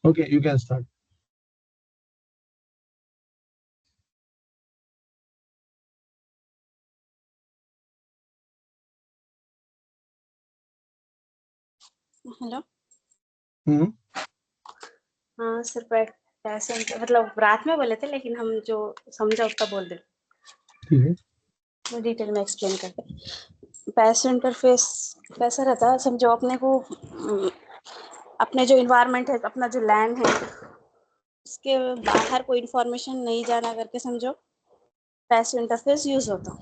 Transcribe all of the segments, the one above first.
Okay, you can start. Hello. हाँ sir, पैसे मतलब रात में बोले थे, लेकिन हम जो समझा उतना बोल दे। ठीक है, मैं डिटेल में एक्सप्लेन करते। पैसे इंटरफेस कैसा रहता है, समझो अपने को अपने जो इन्वायरमेंट है, अपना जो लैंड है, उसके बाहर कोई इन्फॉर्मेशन नहीं जाना करके समझो पैसे इंटरफेस यूज होता।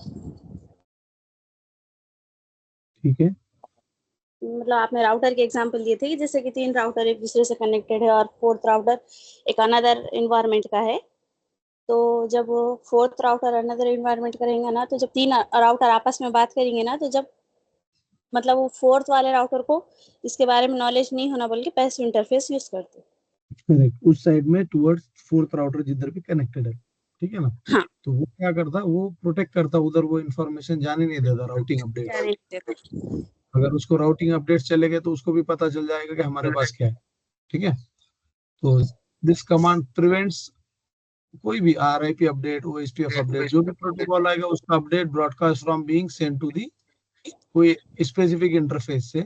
ठीक है। मतलब आपने राउटर के एग्जांपल दिए थे कि जैसे कि 3 राउटर एक दूसरे से कनेक्टेड है और 4th राउटर एक अनदर इन्वायरमेंट का है। तो जब वो 4th राउटर अनदर इन्वायरमेंट करेंगे ना, तो जब 3 राउटर आपस में बात करेंगे ना, तो जब मतलब वो 4th वाले राउटर को इसके बारे में नॉलेज नहीं होना, बल्कि पैसिव इंटरफेस यूज करते। करेक्ट, उस साइड में टुवर्ड्स 4th राउटर जिधर भी कनेक्टेड है, ठीक है ना। हाँ, तो वो क्या करता, वो प्रोटेक्ट करता, उधर वो इन्फॉर्मेशन जाने नहीं देता, राउटिंग अपडेट। अगर उसको राउटिंग अपडेट्स चले गए तो उसको भी पता चल जाएगा कि हमारे पास क्या है, ठीक है। तो दिस कमांड प्रिवेंट्स कोई भी आरआईपी अपडेट, ओएसपीएफ अपडेट, जो भी प्रोटोकॉल आएगा उसका update broadcast from being send to the कोई स्पेसिफिक इंटरफेस से,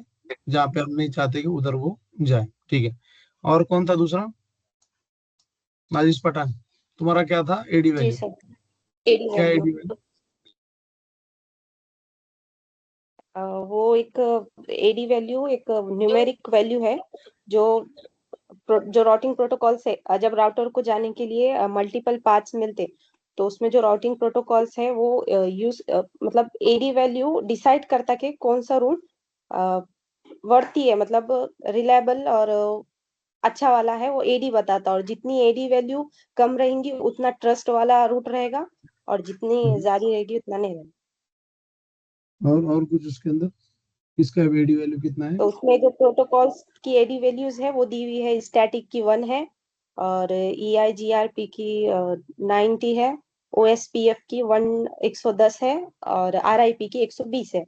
जहाँ पे हम नहीं चाहते कि उधर वो जाए, ठीक है। और कौन था दूसरा? नाजिश पठान, तुम्हारा क्या था? एडी जी वैल्यू। सर, एडी क्या वैल्यू। AD value? वो एक एडी वैल्यू एक न्यूमेरिक वैल्यू है जो राउटिंग प्रोटोकॉल से जब राउटर को जाने के लिए मल्टीपल पाथ्स मिलते, तो उसमें जो राउटिंग प्रोटोकॉल्स है वो यूज मतलब एडी वैल्यू डिसाइड करता कि कौन सा रूट वर्ती है, मतलब रिलायबल और अच्छा वाला है, वो एडी बताता। और जितनी एडी वैल्यू कम रहेंगी उतना ट्रस्ट वाला रूट रहेगा, और जितनी ज्यादा रहेगी उतना नहीं रहेगा। और कुछ उसके अंदर? इसका एडी वैल्यू कितना है? तो उसमें जो प्रोटोकॉल्स की एडी वैल्यूज है वो दी हुई है। स्टैटिक की 1 है, और EIGRP की 90 है, OSPF की 110 है, और RIP की 120 है।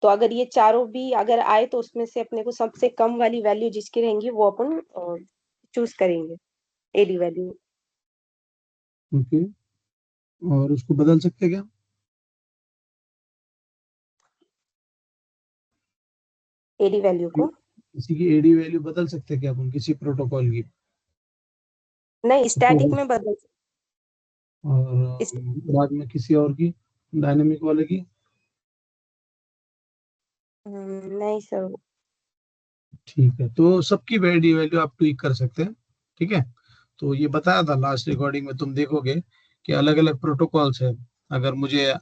तो अगर ये चारों भी अगर आए तो उसमें से अपने को सबसे कम वाली वैल्यू जिसकी रहेंगी वो अपन चूज करेंगे एडी वैल्यू। ओके, और उसको बदल सकते क्या? एडी वैल्यू को किसी की एडी वैल्यू बदल सकते क्या अपन, किसी प्रोटोकॉल की? नहीं, स्टैटिक में बदल। और बाद में किसी और की, डायनेमिक वाले की? नहीं सर। ठीक है, तो सबकी एडी वैल्यू आप ट्वीक कर सकते हैं, ठीक है। तो ये बताया था लास्ट रिकॉर्डिंग में, तुम देखोगे कि अलग अलग प्रोटोकॉल्स है। अगर मुझे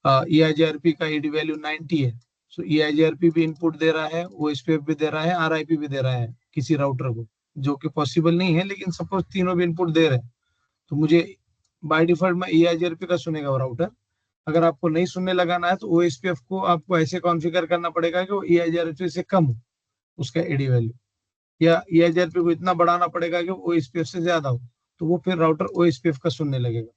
EIGRP का एडी वैल्यू 90 है, सो EIGRP भी इनपुट दे रहा है, OSPF भी दे रहा है, RIP भी दे रहा है किसी राउटर को, जो कि पॉसिबल नहीं है, लेकिन सपोज तीनों भी इनपुट दे रहे हैं, तो मुझे बाय डिफॉल्ट में EIGRP का सुनेगा वो राउटर। अगर आपको नहीं सुनने लगाना है तो OSPF को आपको ऐसे कॉन्फ़िगर करना पड़ेगा कि वो EIGRP से कम हो उसका एडी वैल्यू, या EIGRP को इतना बढ़ाना पड़ेगा कि वो OSPF से ज्यादा हो, तो वो फिर राउटर OSPF का सुनने लगेगा,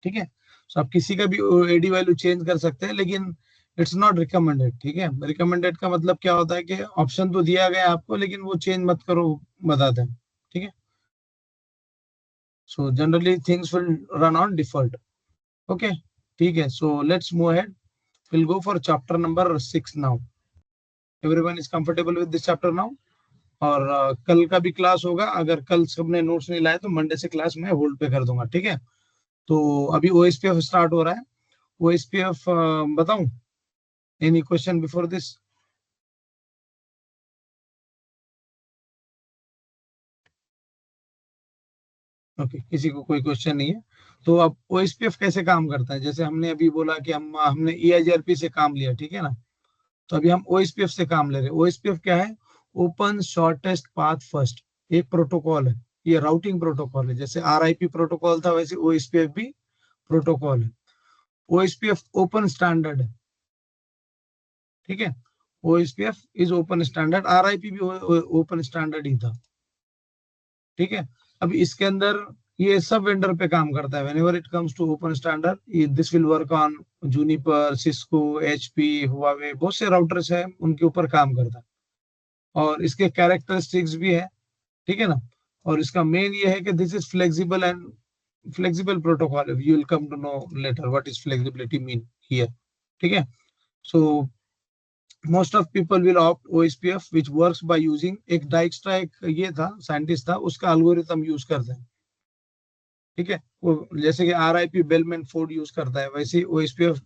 ठीक है। तो आप किसी का भी एडी वैल्यू चेंज कर सकते हैं, लेकिन इट्स नॉट रिकमेंडेड, ठीक है। रिकमेंडेड का मतलब क्या होता है कि ऑप्शन तो दिया गया है आपको, लेकिन वो चेंज मत करो, बताते हैं, ठीक है। So generally things will run on default, okay, ठीक है। So let's move ahead, will go for chapter number 6 now. Everyone is comfortable with this chapter now? और कल का भी क्लास होगा, अगर कल सबने नोट्स नहीं लाए तो मंडे से क्लास मैं होल्ड पे कर दूंगा, ठीक है। तो अभी OSPF स्टार्ट हो रहा है। OSPF बताऊं? Any question before this? Okay, किसी को कोई क्वेश्चन नहीं है। तो अब OSPF कैसे काम करता है? जैसे हमने अभी बोला कि हमने EIGRP से काम लिया, ठीक है ना। तो अभी हम OSPF से काम ले रहे हैं। OSPF क्या है? ओपन शॉर्टेस्ट पाथ फर्स्ट, एक प्रोटोकॉल है, ये राउटिंग प्रोटोकॉल है। जैसे RIP प्रोटोकॉल था, वैसे OSPF भी प्रोटोकॉल है। OSPF ओपन स्टैंडर्ड है, ठीक है। OSPF is open standard, RIP भी ओपन स्टैंडर्ड ही था, ठीक है। अब इसके अंदर ये सब वेंडर पे काम करता है। Whenever it comes to open standard, this will work on Juniper, Cisco, HP, Huawei, बहुत से राउटर्स हैं, उनके ऊपर काम करता है, और इसके कैरेक्टरिस्टिक्स भी है, ठीक है ना। और इसका मेन ये है कि this is flexible and flexible protocol. You will come to know later what is flexibility mean here. ठीक है। So most of people will opt OSPF which works by using एक Dijkstra, एक ये था साइंटिस्ट था, उसका अल्गोरिथम यूज करते हैं। ठीक है, वो जैसे कि RIP बेलमैन फोर्ड यूज करता है, वैसे ही OSPF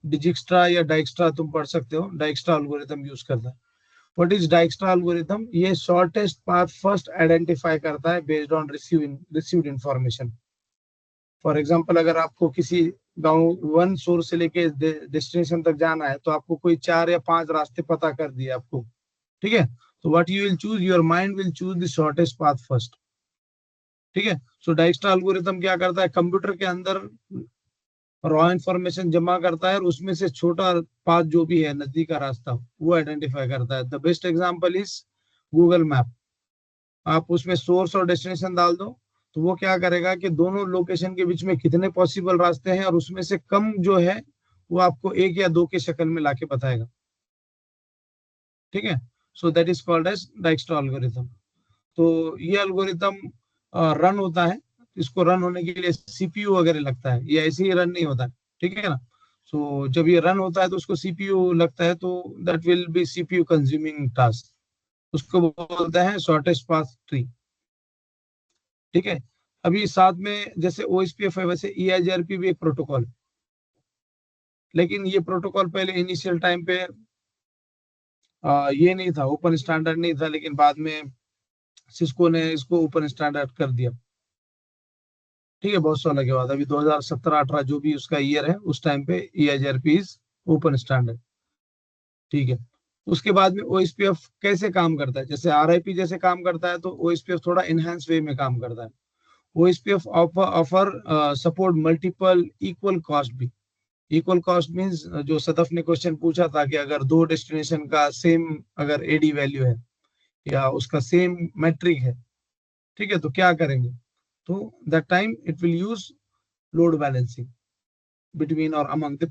डिजिक्स्ट्रा या डाइक्स्ट्रा तुम पढ़ सकते हो, डाइक्स्ट्रा अल्गोरिथम यूज करता है। What is Dijkstra algorithm? ये शॉर्टेस्ट पाथ फर्स्ट आइडेंटिफाई करता है based on received information. For example, अगर आपको किसी गांव वन सोर्स से लेके डेस्टिनेशन तक जाना है, तो आपको कोई 4 या 5 रास्ते पता कर दिए आपको, ठीक है। तो what you will choose, your mind will choose the shortest path first, ठीक है। सो डाइक्स्ट्रा एल्गोरिथम क्या करता है, कंप्यूटर के अंदर रॉ इंफॉर्मेशन जमा करता है और उसमें से छोटा पाथ जो भी है, नजदीक का रास्ता, वो आइडेंटिफाई करता है। The best example is Google map. आप उसमें सोर्स और डेस्टिनेशन डाल दो, तो वो क्या करेगा कि दोनों लोकेशन के बीच में कितने पॉसिबल रास्ते हैं, और उसमें से कम जो है वो आपको 1 या 2 के शक्ल में लाके बताएगा, ठीक है। So that is called as Dijkstra algorithm. तो ये एल्गोरिथम रन होता है, इसको रन होने के लिए CPU वगैरह लगता है, ये ऐसे ही रन नहीं होता है, ठीक है ना। सो जब ये रन होता है तो उसको CPU लगता है, तो that will be CPU consuming task, उसको बोलते हैं शॉर्टेस्ट पाथ ट्री, ठीक है। अभी साथ में जैसे OSPF है, वैसे EIGRP भी एक प्रोटोकॉल है, लेकिन ये प्रोटोकॉल पहले इनिशियल टाइम पे ये नहीं था, ओपन स्टैंडर्ड नहीं था, लेकिन बाद में सिस्को ने इसको ओपन स्टैंडर्ड कर दिया, ठीक है, बहुत साल के बाद। अभी 2017-18 जो भी उसका ईयर है, उस टाइम पे EIGRP इज ओपन स्टैंडर्ड, ठीक है। उसके बाद में OSPF कैसे काम करता है, जैसे RIP जैसे काम करता है, तो OSPF थोड़ा इनहेंस वे में काम करता है। OSPF offer support multiple equal cost भी। इक्वल कॉस्ट मींस जो सदफ ने क्वेश्चन पूछा था कि अगर 2 डेस्टिनेशन का सेम अगर AD वैल्यू है या उसका सेम मेट्रिक है, ठीक है, तो क्या करेंगे, तो that time it will use load balancing between और अमंग द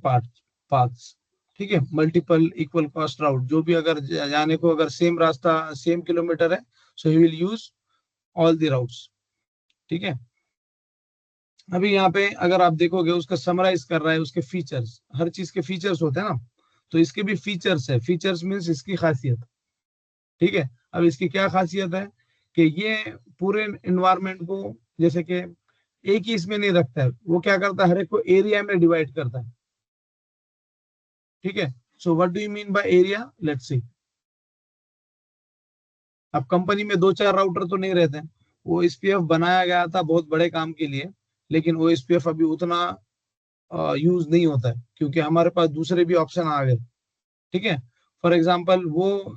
पाथ्स, ठीक है। मल्टीपल इक्वल कॉस्ट राउट, जो भी अगर जाने को अगर सेम रास्ता सेम किलोमीटर है, so he will use all the routes, ठीक है। अभी यहाँ पे अगर आप देखोगे, उसका समराइज कर रहा है उसके फीचर्स, हर चीज के फीचर्स होते हैं ना, तो इसके भी फीचर्स है। फीचर्स मीन्स इसकी खासियत, ठीक है। अब इसकी क्या खासियत है कि ये पूरे इन्वायरमेंट को जैसे कि एक ही इसमें नहीं रखता है, वो क्या करता है, हर एक को एरिया में डिवाइड करता है, ठीक है। So what do you mean by area, let's see. अब कंपनी में 2-4 राउटर तो नहीं रहते हैं, OSPF बनाया गया था बहुत बड़े काम के लिए, लेकिन OSPF अभी उतना यूज नहीं होता है, क्योंकि हमारे पास दूसरे भी ऑप्शन आ गए, ठीक है। फॉर एग्जांपल, वो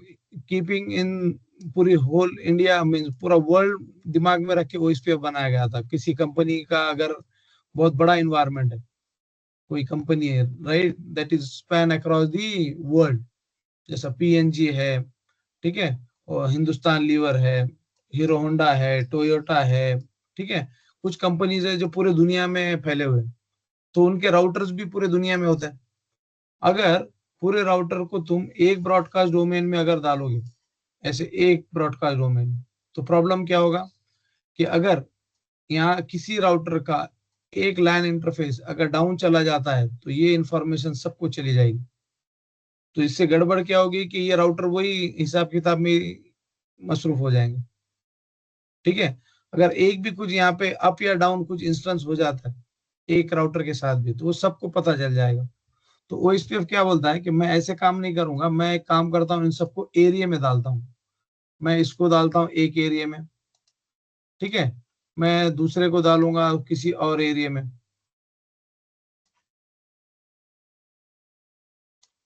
कीपिंग इन पूरी होल इंडिया मीन पूरा वर्ल्ड दिमाग में रख के OSPF बनाया गया था। किसी कंपनी का अगर बहुत बड़ा इन्वायरमेंट है, कोई कंपनी है, right, that is span across the world, जैसा PNG है, ठीक है, और हिंदुस्तान लीवर है, हीरो होंडा है, टोयोटा है, ठीक है, कुछ कंपनीज है जो पूरे दुनिया में फैले हुए हैं, तो उनके राउटर्स भी पूरे दुनिया में होते हैं। अगर पूरे राउटर को तुम एक ब्रॉडकास्ट डोमेन में अगर डालोगे, ऐसे एक ब्रॉडकास्ट डोमेन में, तो प्रॉब्लम क्या होगा कि अगर यहाँ किसी राउटर का एक लैन इंटरफेस अगर डाउन चला जाता है, तो ये इंफॉर्मेशन सबको चली जाएगी। तो इससे गड़बड़ क्या होगी कि ये राउटर वही हिसाब किताब में मसरूफ हो जाएंगे, ठीक है। अगर एक भी कुछ यहाँ पे अप या डाउन कुछ इंस्टेंस हो जाता है एक राउटर के साथ भी, तो वो सबको पता चल जाएगा। तो OSPF क्या बोलता है कि मैं ऐसे काम नहीं करूंगा, मैं एक काम करता हूँ, इन सबको एरिया में डालता हूँ। मैं इसको डालता हूँ एक एरिया में, ठीक है, मैं दूसरे को डालूंगा किसी और एरिया में,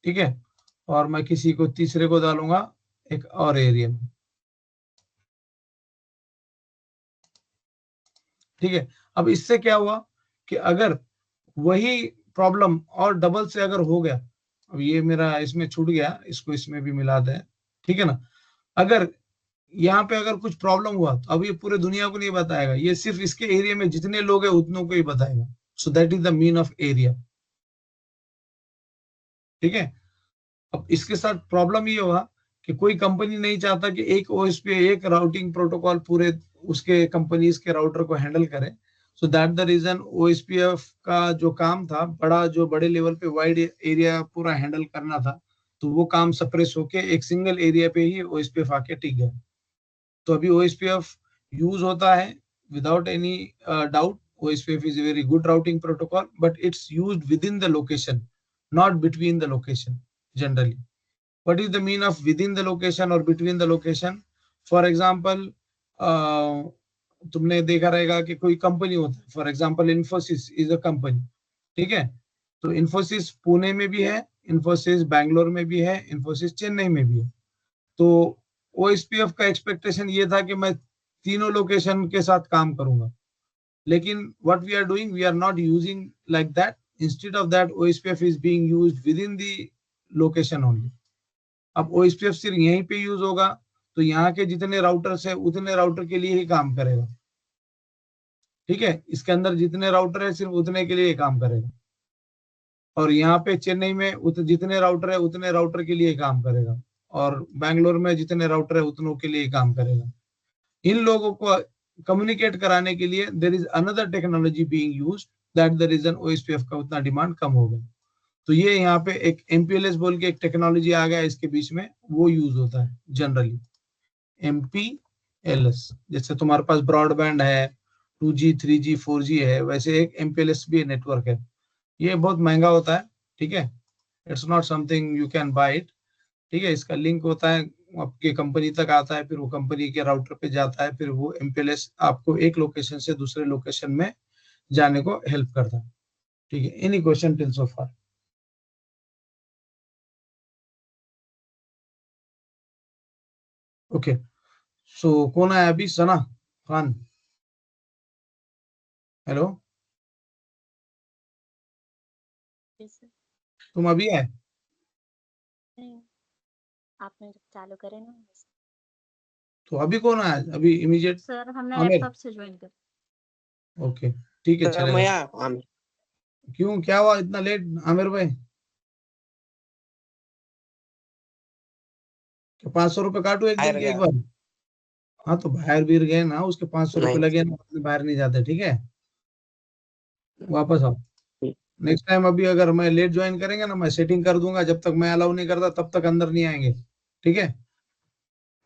ठीक है, और मैं किसी को तीसरे को डालूंगा एक और एरिया में, ठीक है। अब इससे क्या हुआ कि अगर वही प्रॉब्लम और डबल से अगर हो गया, अब ये मेरा इसमें छूट गया, इसको इसमें भी मिला दे, ठीक है ना। अगर यहाँ पे अगर कुछ प्रॉब्लम हुआ, तो अब ये पूरे दुनिया को नहीं बताएगा, ये सिर्फ इसके एरिया में जितने लोग हैं उतनों को ही बताएगा। सो that is the mean of area, ठीक है। अब इसके साथ प्रॉब्लम ये हुआ कि कोई कंपनी नहीं चाहता कि एक ओएसपी एक राउटिंग प्रोटोकॉल पूरे उसके कंपनीज के राउटर को हैंडल करे। So that the reason OSPF का जो काम था जो बड़े लेवल पे वाइड एरिया पूरा हैंडल करना था, तो वो काम सप्रेस होके एक सिंगल एरिया पे ही ओएसपीएफ आके टिक गया। तो अभी ओएसपीएफ यूज होता है without any doubt. OSPF is a very good routing protocol, but it's used within the location, not between the location generally. What is the mean of within the location or between the location? For example, तुमने देखा रहेगा कि कोई company होता है, for example Infosys is a company, ठीक है। तो इन्फोसिस पुणे में भी है, इन्फोसिस बैंगलोर में भी है, इन्फोसिस चेन्नई में भी है। तो ओएसपीएफ का एक्सपेक्टेशन ये था कि मैं तीनों लोकेशन के साथ काम करूंगा, लेकिन what we are doing, we are not using like that. Instead of that, OSPF is being used within the location only. अब OSPF सिर्फ यहीं पे यूज होगा, तो यहाँ के जितने राउटर्स है उतने राउटर के लिए ही काम करेगा, ठीक है। इसके अंदर जितने राउटर है सिर्फ उतने के लिए ही काम करेगा, और यहाँ पे चेन्नई में जितने राउटर है उतने राउटर के लिए काम करेगा, और बैंगलोर में जितने राउटर है उतनों के लिए काम करेगा। इन लोगों को कम्युनिकेट कराने के लिए there is another technology being used, that the reason OSPF का उतना डिमांड कम हो गया। तो ये यहाँ पे एक एमपीएलएस बोल के एक टेक्नोलॉजी आ गया इसके बीच में, वो यूज होता है जनरली एमपीएलएस। जैसे तुम्हारे पास ब्रॉडबैंड है, 2G 3G 4G है, वैसे एक एमपीएलएस भी नेटवर्क है। ये बहुत महंगा होता है, ठीक है। It's not something you can buy it, ठीक है। इसका लिंक होता है आपके कंपनी तक आता है, फिर वो कंपनी के राउटर पे जाता है, फिर वो एमपीएलएस आपको एक लोकेशन से दूसरे लोकेशन में जाने को हेल्प करता है, ठीक है। एनी क्वेश्चन टिल सो फार? ओके, सो कौन आया अभी? सना खान, हेलो, तुम अभी आए? आपने जब चालू करे ना, तो अभी कौन आया अभी इमीडिएट? सर हमने आमिर, लैपटॉप से ज्वाइन कर। ओके ठीक है, चलेगा। क्यों, क्या हुआ इतना लेट आमिर भाई? 500 रुपए काटू एक दिन के एक बार? हाँ तो बाहर भी गए ना, उसके 500 रुपए लगे ना, बाहर नहीं जाते, ठीक है। वापस आओ नेक्स्ट टाइम। अभी अगर मैं लेट ज्वाइन करेंगे ना, मैं सेटिंग कर दूंगा, जब तक मैं अलाउ नहीं करता तब तक अंदर नहीं आएंगे, ठीक है।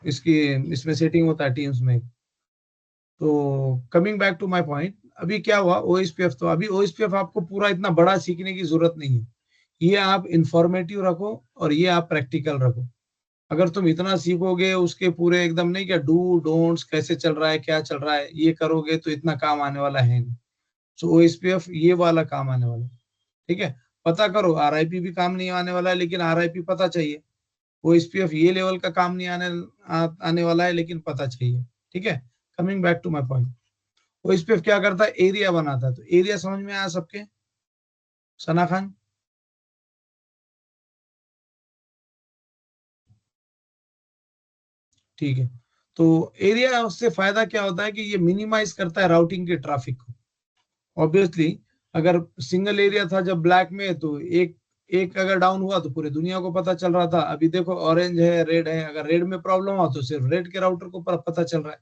इसकी इसमें सेटिंग होता है टीम्स में। तो coming back to my point, अभी क्या हुआ ओएसपीएफ, तो अभी ओएसपीएफ आपको पूरा इतना बड़ा सीखने की जरूरत नहीं है। ये आप इंफॉर्मेटिव रखो और ये आप प्रैक्टिकल रखो। अगर तुम इतना सीखोगे उसके पूरे एकदम नहीं, क्या डू डोंट्स कैसे चल रहा है, क्या चल रहा है, ये करोगे तो इतना काम आने वाला है नहीं। सो ओएसपीएफ ये वाला काम आने वाला है, ठीक है। पता करो, आरआईपी भी काम नहीं आने वाला है, लेकिन आरआईपी पता चाहिए। ओएसपीएफ ये लेवल का काम नहीं आने वाला है, लेकिन पता चाहिए, ठीक है। Coming back to my point, OSPF क्या करता है, एरिया बनाता है। तो एरिया समझ में आया सबके? सना खान, ठीक है। तो एरिया से फायदा क्या होता है कि ये मिनिमाइज करता है राउटिंग के ट्रैफिक को। ऑब्वियसली अगर सिंगल एरिया था जब ब्लैक में, तो एक एक अगर डाउन हुआ तो पूरे दुनिया को पता चल रहा था। अभी देखो ऑरेंज है, रेड है, अगर रेड में प्रॉब्लम हो तो सिर्फ रेड के राउटर को पता चल रहा है।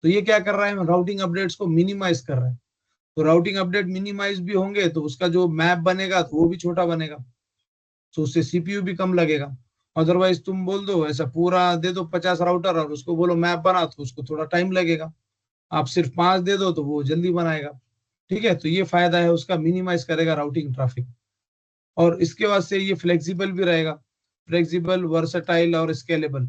तो ये क्या कर रहा है, राउटिंग अपडेट्स को मिनिमाइज कर रहा है। तो राउटिंग अपडेट मिनिमाइज भी होंगे तो उसका जो मैप बनेगा तो वो भी छोटा बनेगा, तो उससे सीपीयू भी कम लगेगा। अदरवाइज तुम बोल दो ऐसा पूरा दे दो 50 राउटर और उसको बोलो मैप बना, तो उसको थोड़ा टाइम लगेगा। आप सिर्फ 5 दे दो तो वो जल्दी बनाएगा, ठीक है। तो ये फायदा है उसका, मिनिमाइज करेगा राउटिंग ट्रैफिक। और इसके बाद से ये फ्लेक्सिबल भी रहेगा, फ्लेक्सिबल, वर्सटाइल और स्केलेबल।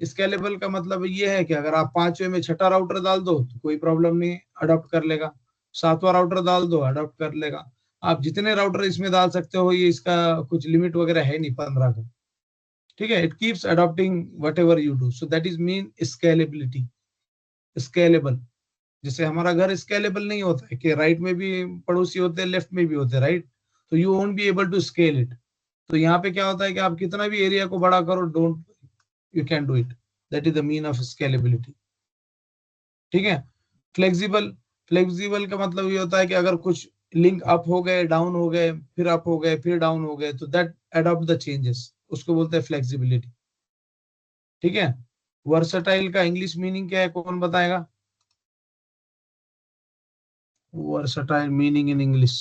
स्केलेबल का मतलब ये है कि अगर आप 5वें में 6ठा राउटर डाल दो तो कोई प्रॉब्लम नहीं, अडॉप्ट कर लेगा। 7वां राउटर डाल दो, अडॉप्ट कर लेगा। आप जितने राउटर इसमें डाल सकते हो, ये इसका कुछ लिमिट वगैरह है नहीं 15 का, ठीक है। It keeps adopting what ever you do, so that is mean scalability, scalable. जैसे हमारा घर स्केलेबल नहीं होता है कि राइट में भी पड़ोसी होते हैं, लेफ्ट में भी होते हैं, राइट। तो you won't be able to scale it. तो यहाँ पे क्या होता है कि आप कितना भी एरिया को बड़ा करो, don't, you can do it. That is the mean of scalability, ठीक है। फ्लेक्सिबल, फ्लेक्सिबल का मतलब ये होता है कि अगर कुछ लिंक अप हो गए, डाउन हो गए, फिर अप हो गए, फिर डाउन हो गए, तो दैट अडॉप्ट द चेंजेस, उसको बोलते हैं फ्लेक्सिबिलिटी। ठीक है। वर्सटाइल का इंग्लिश मीनिंग क्या है, कौन बताएगा? Versatile meaning in English.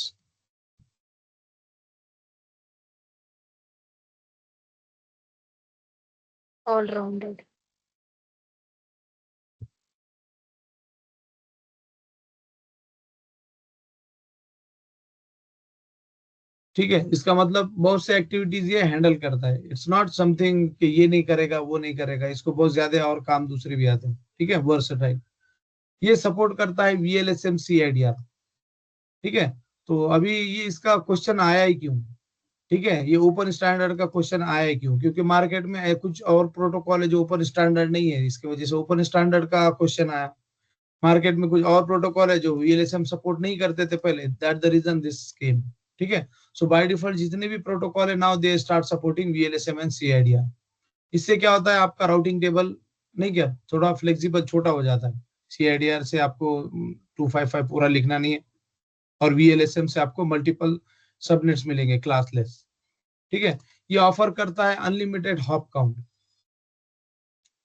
All rounded. ठीक है, इसका मतलब बहुत से एक्टिविटीज ये हैंडल करता है। इट्स नॉट समथिंग कि ये नहीं करेगा वो नहीं करेगा, इसको बहुत ज्यादा और काम दूसरे भी आते हैं। ठीक है, वर्सटाइल। ये सपोर्ट करता है वीएलएसएम सीआईडीआर। ठीक है। तो अभी ये इसका क्वेश्चन आया ही क्यों? ठीक है, ये ओपन स्टैंडर्ड का क्वेश्चन आया है क्यों? क्योंकि मार्केट में कुछ और प्रोटोकॉल है जो ओपन स्टैंडर्ड नहीं है, इसकी वजह से ओपन स्टैंडर्ड का क्वेश्चन आया। मार्केट में कुछ और प्रोटोकॉल है जो वीएलएसएम सपोर्ट नहीं करते थे पहले, that the reason this came. ठीक है। सो बाय डिफॉल्ट जितने भी प्रोटोकॉल है now they start supporting VLSM and CIDR. इससे क्या होता है, आपका राउटिंग टेबल नहीं क्या थोड़ा फ्लेक्सिबल छोटा हो जाता है। सीआईडीआर से आपको 255 पूरा लिखना नहीं है, और वीएलएसएम से आपको मल्टीपल सबनेट्स मिलेंगे क्लासलेस। ठीक है। ये ऑफर करता है अनलिमिटेड हॉप काउंट।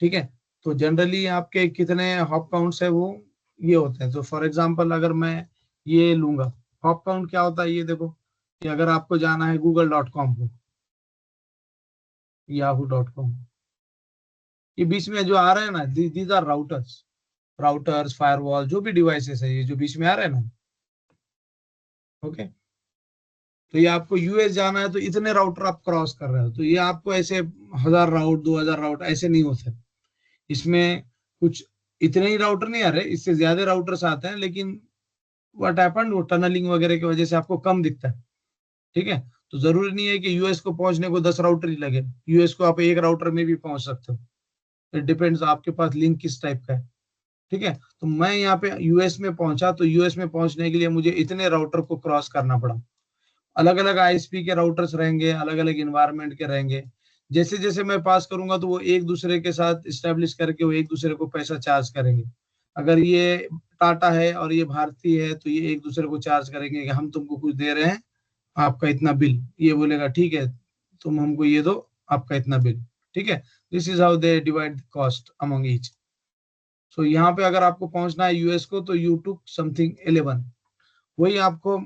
ठीक है। तो जनरली आपके कितने हॉप काउंट्स है वो ये होते हैं। तो फॉर एग्जांपल अगर मैं ये लूंगा, हॉप काउंट क्या होता है ये देखो, कि अगर आपको जाना है google.com को, yahoo.com, ये बीच में जो आ रहे हैं ना, दीज आर राउटर्स फायरवॉल जो भी डिवाइसेस है ये जो बीच में आ रहे हैं ना, ओके। तो ये आपको यूएस जाना है तो इतने राउटर आप क्रॉस कर रहे हो, तो ये आपको ऐसे 1000 राउट 2000 राउट ऐसे नहीं होते। इसमें कुछ इतने ही राउटर नहीं आ रहे, इससे ज्यादा राउटर्स आते हैं, लेकिन व्हाट हैपेंड वो टनलिंग वगैरह की वजह से आपको कम दिखता है। ठीक है। तो जरूरी नहीं है कि यूएस को पहुंचने को 10 राउटर ही लगे, यूएस को आप एक राउटर में भी पहुंच सकते हो। इट डिपेंड्स आपके पास लिंक किस टाइप का है। ठीक है। तो मैं यहाँ पे यूएस में पहुंचा, तो यूएस में पहुंचने के लिए मुझे इतने राउटर को क्रॉस करना पड़ा। अलग अलग आईएसपी के राउटर्स रहेंगे, अलग अलग इन्वायरमेंट के रहेंगे। जैसे जैसे मैं पास करूंगा तो वो एक दूसरे के साथ स्टेब्लिश करके वो एक दूसरे को पैसा चार्ज करेंगे। अगर ये टाटा है और ये भारती है तो ये एक दूसरे को चार्ज करेंगे कि हम तुमको कुछ दे रहे हैं, आपका इतना बिल। ये बोलेगा ठीक है तुम हमको ये दो, आपका इतना बिल। ठीक है। This is how they divide cost among each. So यहाँ पे अगर आपको पहुंचना है यूएस को तो यू टुक समथिंग 11, वही आपको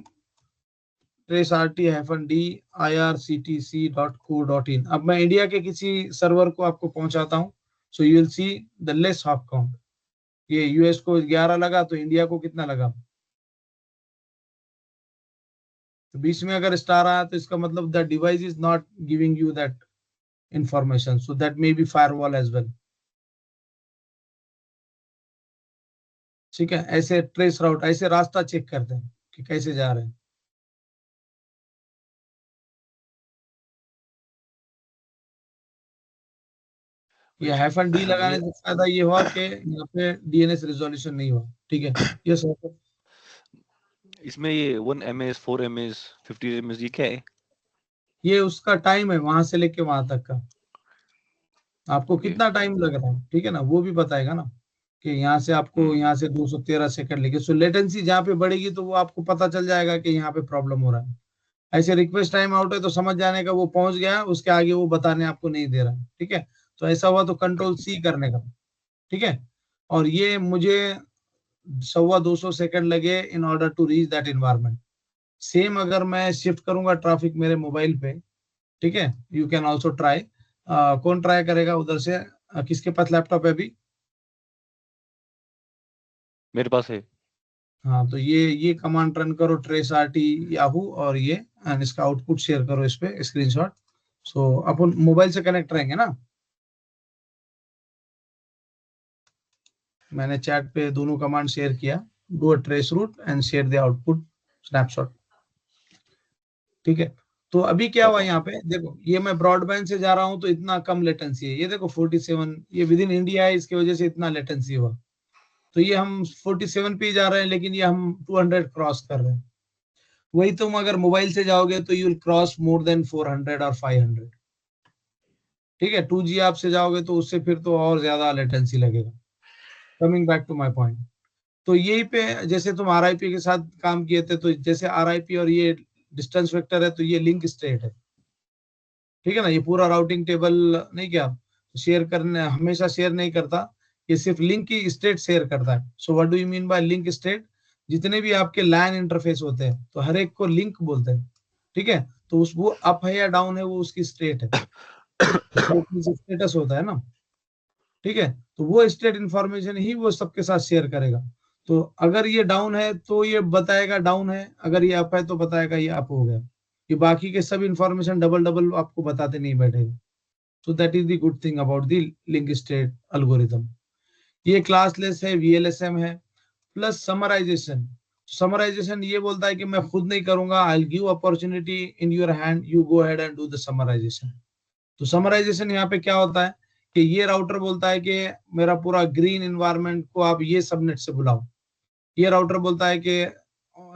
tracrt-d-irctc.co.in। अब मैं इंडिया के किसी सर्वर को आपको पहुंचाता हूँ, so you will see the less hop count. ये यूएस को 11 लगा तो इंडिया को कितना लगा? तो बीच में अगर स्टार आया तो इसका मतलब the device is not giving you that information, so that may be firewall as well. ठीक है। ऐसे ट्रेस राउट, ऐसे रास्ता चेक करते हैं कि कैसे जा रहे हैं। ये हाइफन डी लगाने भैया से फायदा ये हुआ कि यहाँ पे डीएनएस रिजोल्यूशन नहीं हुआ। ठीक है। ये सर इसमें ये 1 ms 4 ms 50 ms ये क्या है? ये उसका टाइम है वहां से लेके वहां तक का, आपको ओके कितना टाइम लग रहा है। ठीक है ना, वो भी बताएगा ना कि यहाँ से आपको यहाँ से 213 सेकंड लेके। सो लेटेंसी जहाँ पे बढ़ेगी तो वो आपको पता चल जाएगा कि यहाँ पे प्रॉब्लम हो रहा है। ऐसे रिक्वेस्ट टाइम आउट है तो समझ जाने का वो पहुंच गया, उसके आगे वो बताने आपको नहीं दे रहा है। ठीक है। तो ऐसा हुआ तो कंट्रोल सी करने का। ठीक है। और ये मुझे 125 सेकंड लगे in order to reach that environment. Same अगर मैं शिफ्ट करूंगा ट्रैफिक मेरे मोबाइल पे, ठीक है, यू कैन ऑल्सो ट्राई। कौन ट्राई करेगा उधर से? किसके पास लैपटॉप है अभी? मेरे पास है। हाँ, तो ये कमांड रन करो, ट्रेस आरटी याहू, और ये एंड इसका आउटपुट शेयर करो इस पे स्क्रीनशॉट। सो अपन मोबाइल से कनेक्ट रहेंगे ना। मैंने चैट पे दोनों कमांड शेयर किया, do a trace route and share the output snapshot. ठीक है। तो अभी क्या कर हुआ रहा हूँ। यहाँ पे देखो, ये मैं ब्रॉडबैंड से जा रहा हूँ तो इतना कम लेटेंसी है। ये देखो 47, ये विद इन इंडिया है, इसकी वजह से इतना लेटेंसी हुआ। तो ये हम 47 पे जा रहे हैं, लेकिन ये हम 200 क्रॉस कर रहे हैं। वही तुम अगर मोबाइल से जाओगे तो you will cross more than 400 और 500। ठीक है। 2G आपसे जाओगे तो उससे फिर तो और ज्यादा लेटेंसी लगेगा। Coming back to my point, तो यही पे जैसे तुम आरआईपी के साथ काम किए थे, तो जैसे आरआईपी और ये डिस्टेंस वेक्टर है तो ये लिंक स्टेट है। ठीक है ना, ये पूरा राउटिंग टेबल नहीं क्या शेयर करने हमेशा शेयर नहीं करता, ये सिर्फ लिंक की स्टेट शेयर करता है। So what do you mean bye link state? जितने भी आपके लैन इंटरफेस होते हैं तो हर एक को लिंक बोलते हैं, ठीक है। तो उस वो अप है या डाउन है वो उसकी स्टेट है, स्टेटस होता है ना, ठीक है। तो वो स्टेट इंफॉर्मेशन ही वो सबके साथ शेयर करेगा। तो अगर ये डाउन है तो ये बताएगा डाउन है, अगर ये अप है तो बताएगा ये अप हो गया। ये बाकी के सब इंफॉर्मेशन डबल डबल आपको बताते नहीं बैठेगा। सो that is the good thing about the link state algorithm. ये क्लासलेस है, वीएलएसएम है। प्लस समराइजेशन, समराइजेशन ये बोलता है कि मैं खुद नहीं करूंगा, I will give opportunity in your hand, you go ahead and do the summarization. तो समराइजेशन यहाँ पे क्या होता है कि ये राउटर बोलता है कि मेरा पूरा ग्रीन एनवायरनमेंट को आप ये सबनेट से बुलाओ। ये राउटर बोलता है कि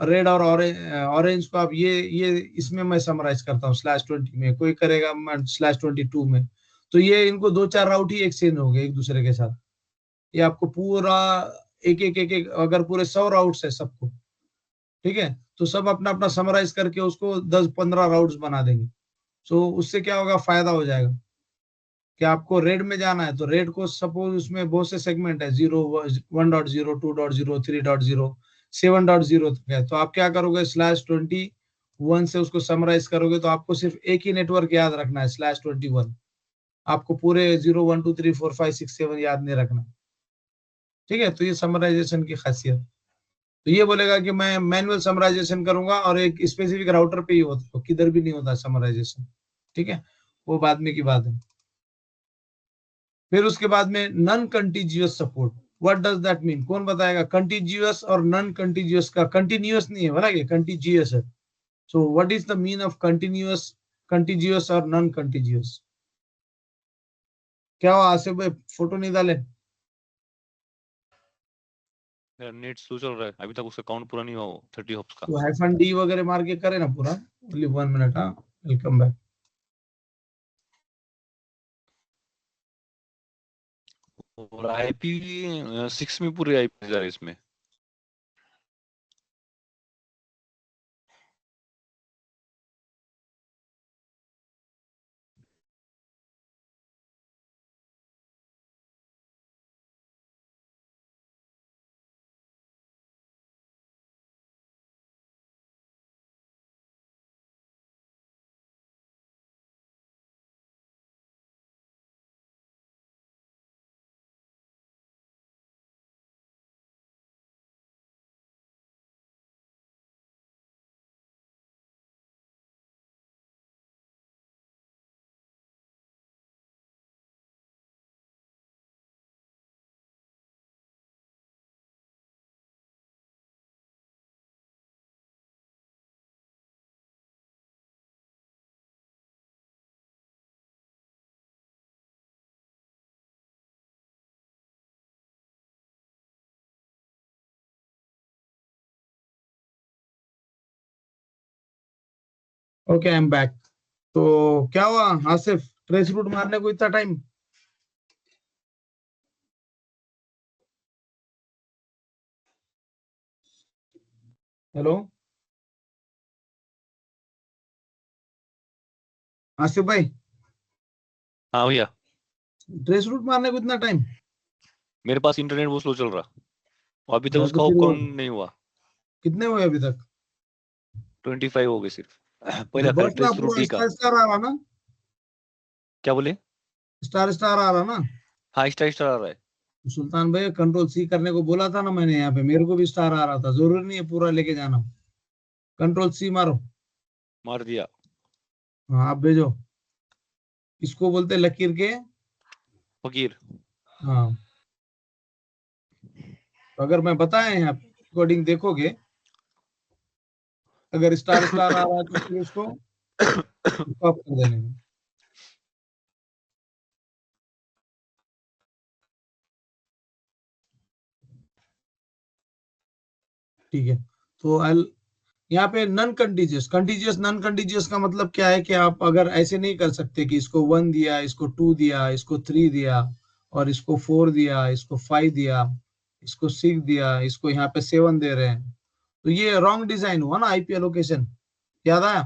रेड और ऑरेंज को आप ये इसमें मैं समराइज करता हूँ /20 में, कोई करेगा /22 में। तो ये इनको 2-4 राउट ही एक्सचेंज हो गए एक दूसरे के साथ। ये आपको पूरा एक अगर पूरे 100 राउट्स है सबको, ठीक है, तो सब अपना अपना समराइज करके उसको 10-15 राउट्स बना देंगे। सो उससे क्या होगा, फायदा हो जाएगा कि आपको रेड में जाना है तो रेड को सपोज उसमें बहुत से सेगमेंट है, 0, 1.0, 2.0, 3.0, 7.0 तक है। तो आप क्या करोगे, /21 से उसको समराइज करोगे तो आपको सिर्फ एक ही नेटवर्क याद रखना है, /21। आपको पूरे 0, 1, 2, 3, 4, 5, 6, 7 याद नहीं रखना, ठीक है। तो ये समराइजेशन की खासियत। तो ये बोलेगा कि मैं मैनुअल समराइजेशन करूंगा और एक स्पेसिफिक राउटर पे ही होता, किधर भी नहीं होता समराइजेशन, ठीक है, वो बाद में की बात है। फिर उसके बाद में non contiguous support, what does that mean, कौन बताएगा? कंटीजियस और नॉन कंटीजियस का, कंटिन्यूअस नहीं है बोला, ये कंटीजियस है। So what is the mean of continuous, contiguous और नॉन कंटीजियस? क्या हुआ आसिफ भाई, फोटो नहीं डाले? यार नेट स्लो चल रहा है, अभी तक उसका काउंट पूरा नहीं हुआ 30 हॉप्स का। तो -d वगैरह मार के करे ना पूरा। Only 1 minute. हाँ, वेलकम बैक। और आईपी 6 में पूरे आईपी जा रहे इसमें। Okay, I am back. तो क्या हुआ आसिफ, ट्रेस रूट मारने को इतना टाइम? हेलो आसिफ भाई, हाँ भैया, ट्रेस रूट मारने को इतना टाइम? मेरे पास इंटरनेट बहुत स्लो चल रहा, और अभी तक यार तो उसका फिर वो काउंट नहीं हुआ। कितने हुए अभी तक? 25 हो गए सिर्फ। पहले खाली बस ना ट्रेस रूट पूरा ही का। स्टार स्टार आ रहा ना? क्या बोले? स्टार स्टार आ रहा ना? हाँ, स्टार स्टार आ रहा है। सुल्तान भाई कंट्रोल C करने को बोला था ना मैंने, यहाँ पे मेरे को भी स्टार आ रहा था। जरूरी नहीं है पूरा लेके जाना, कंट्रोल C मारो। मार दिया। हाँ आप भेजो, इसको बोलते लकीर के। फकीर। हाँ, तो अगर मैं बताया यहाँ रिकॉर्डिंग देखोगे, अगर स्टार स्टार आ रहा है तो फिर उसको स्टॉप कर देने का। ठीक है, तो यहाँ पे non contiguous, contiguous non contiguous का मतलब क्या है कि आप अगर ऐसे नहीं कर सकते कि इसको 1 दिया, इसको 2 दिया, इसको 3 दिया, और इसको 4 दिया, इसको 5 दिया, इसको 6 दिया, इसको यहाँ पे 7 दे रहे हैं, तो ये रॉन्ग डिजाइन हुआ ना आईपी एलोकेशन। याद आया?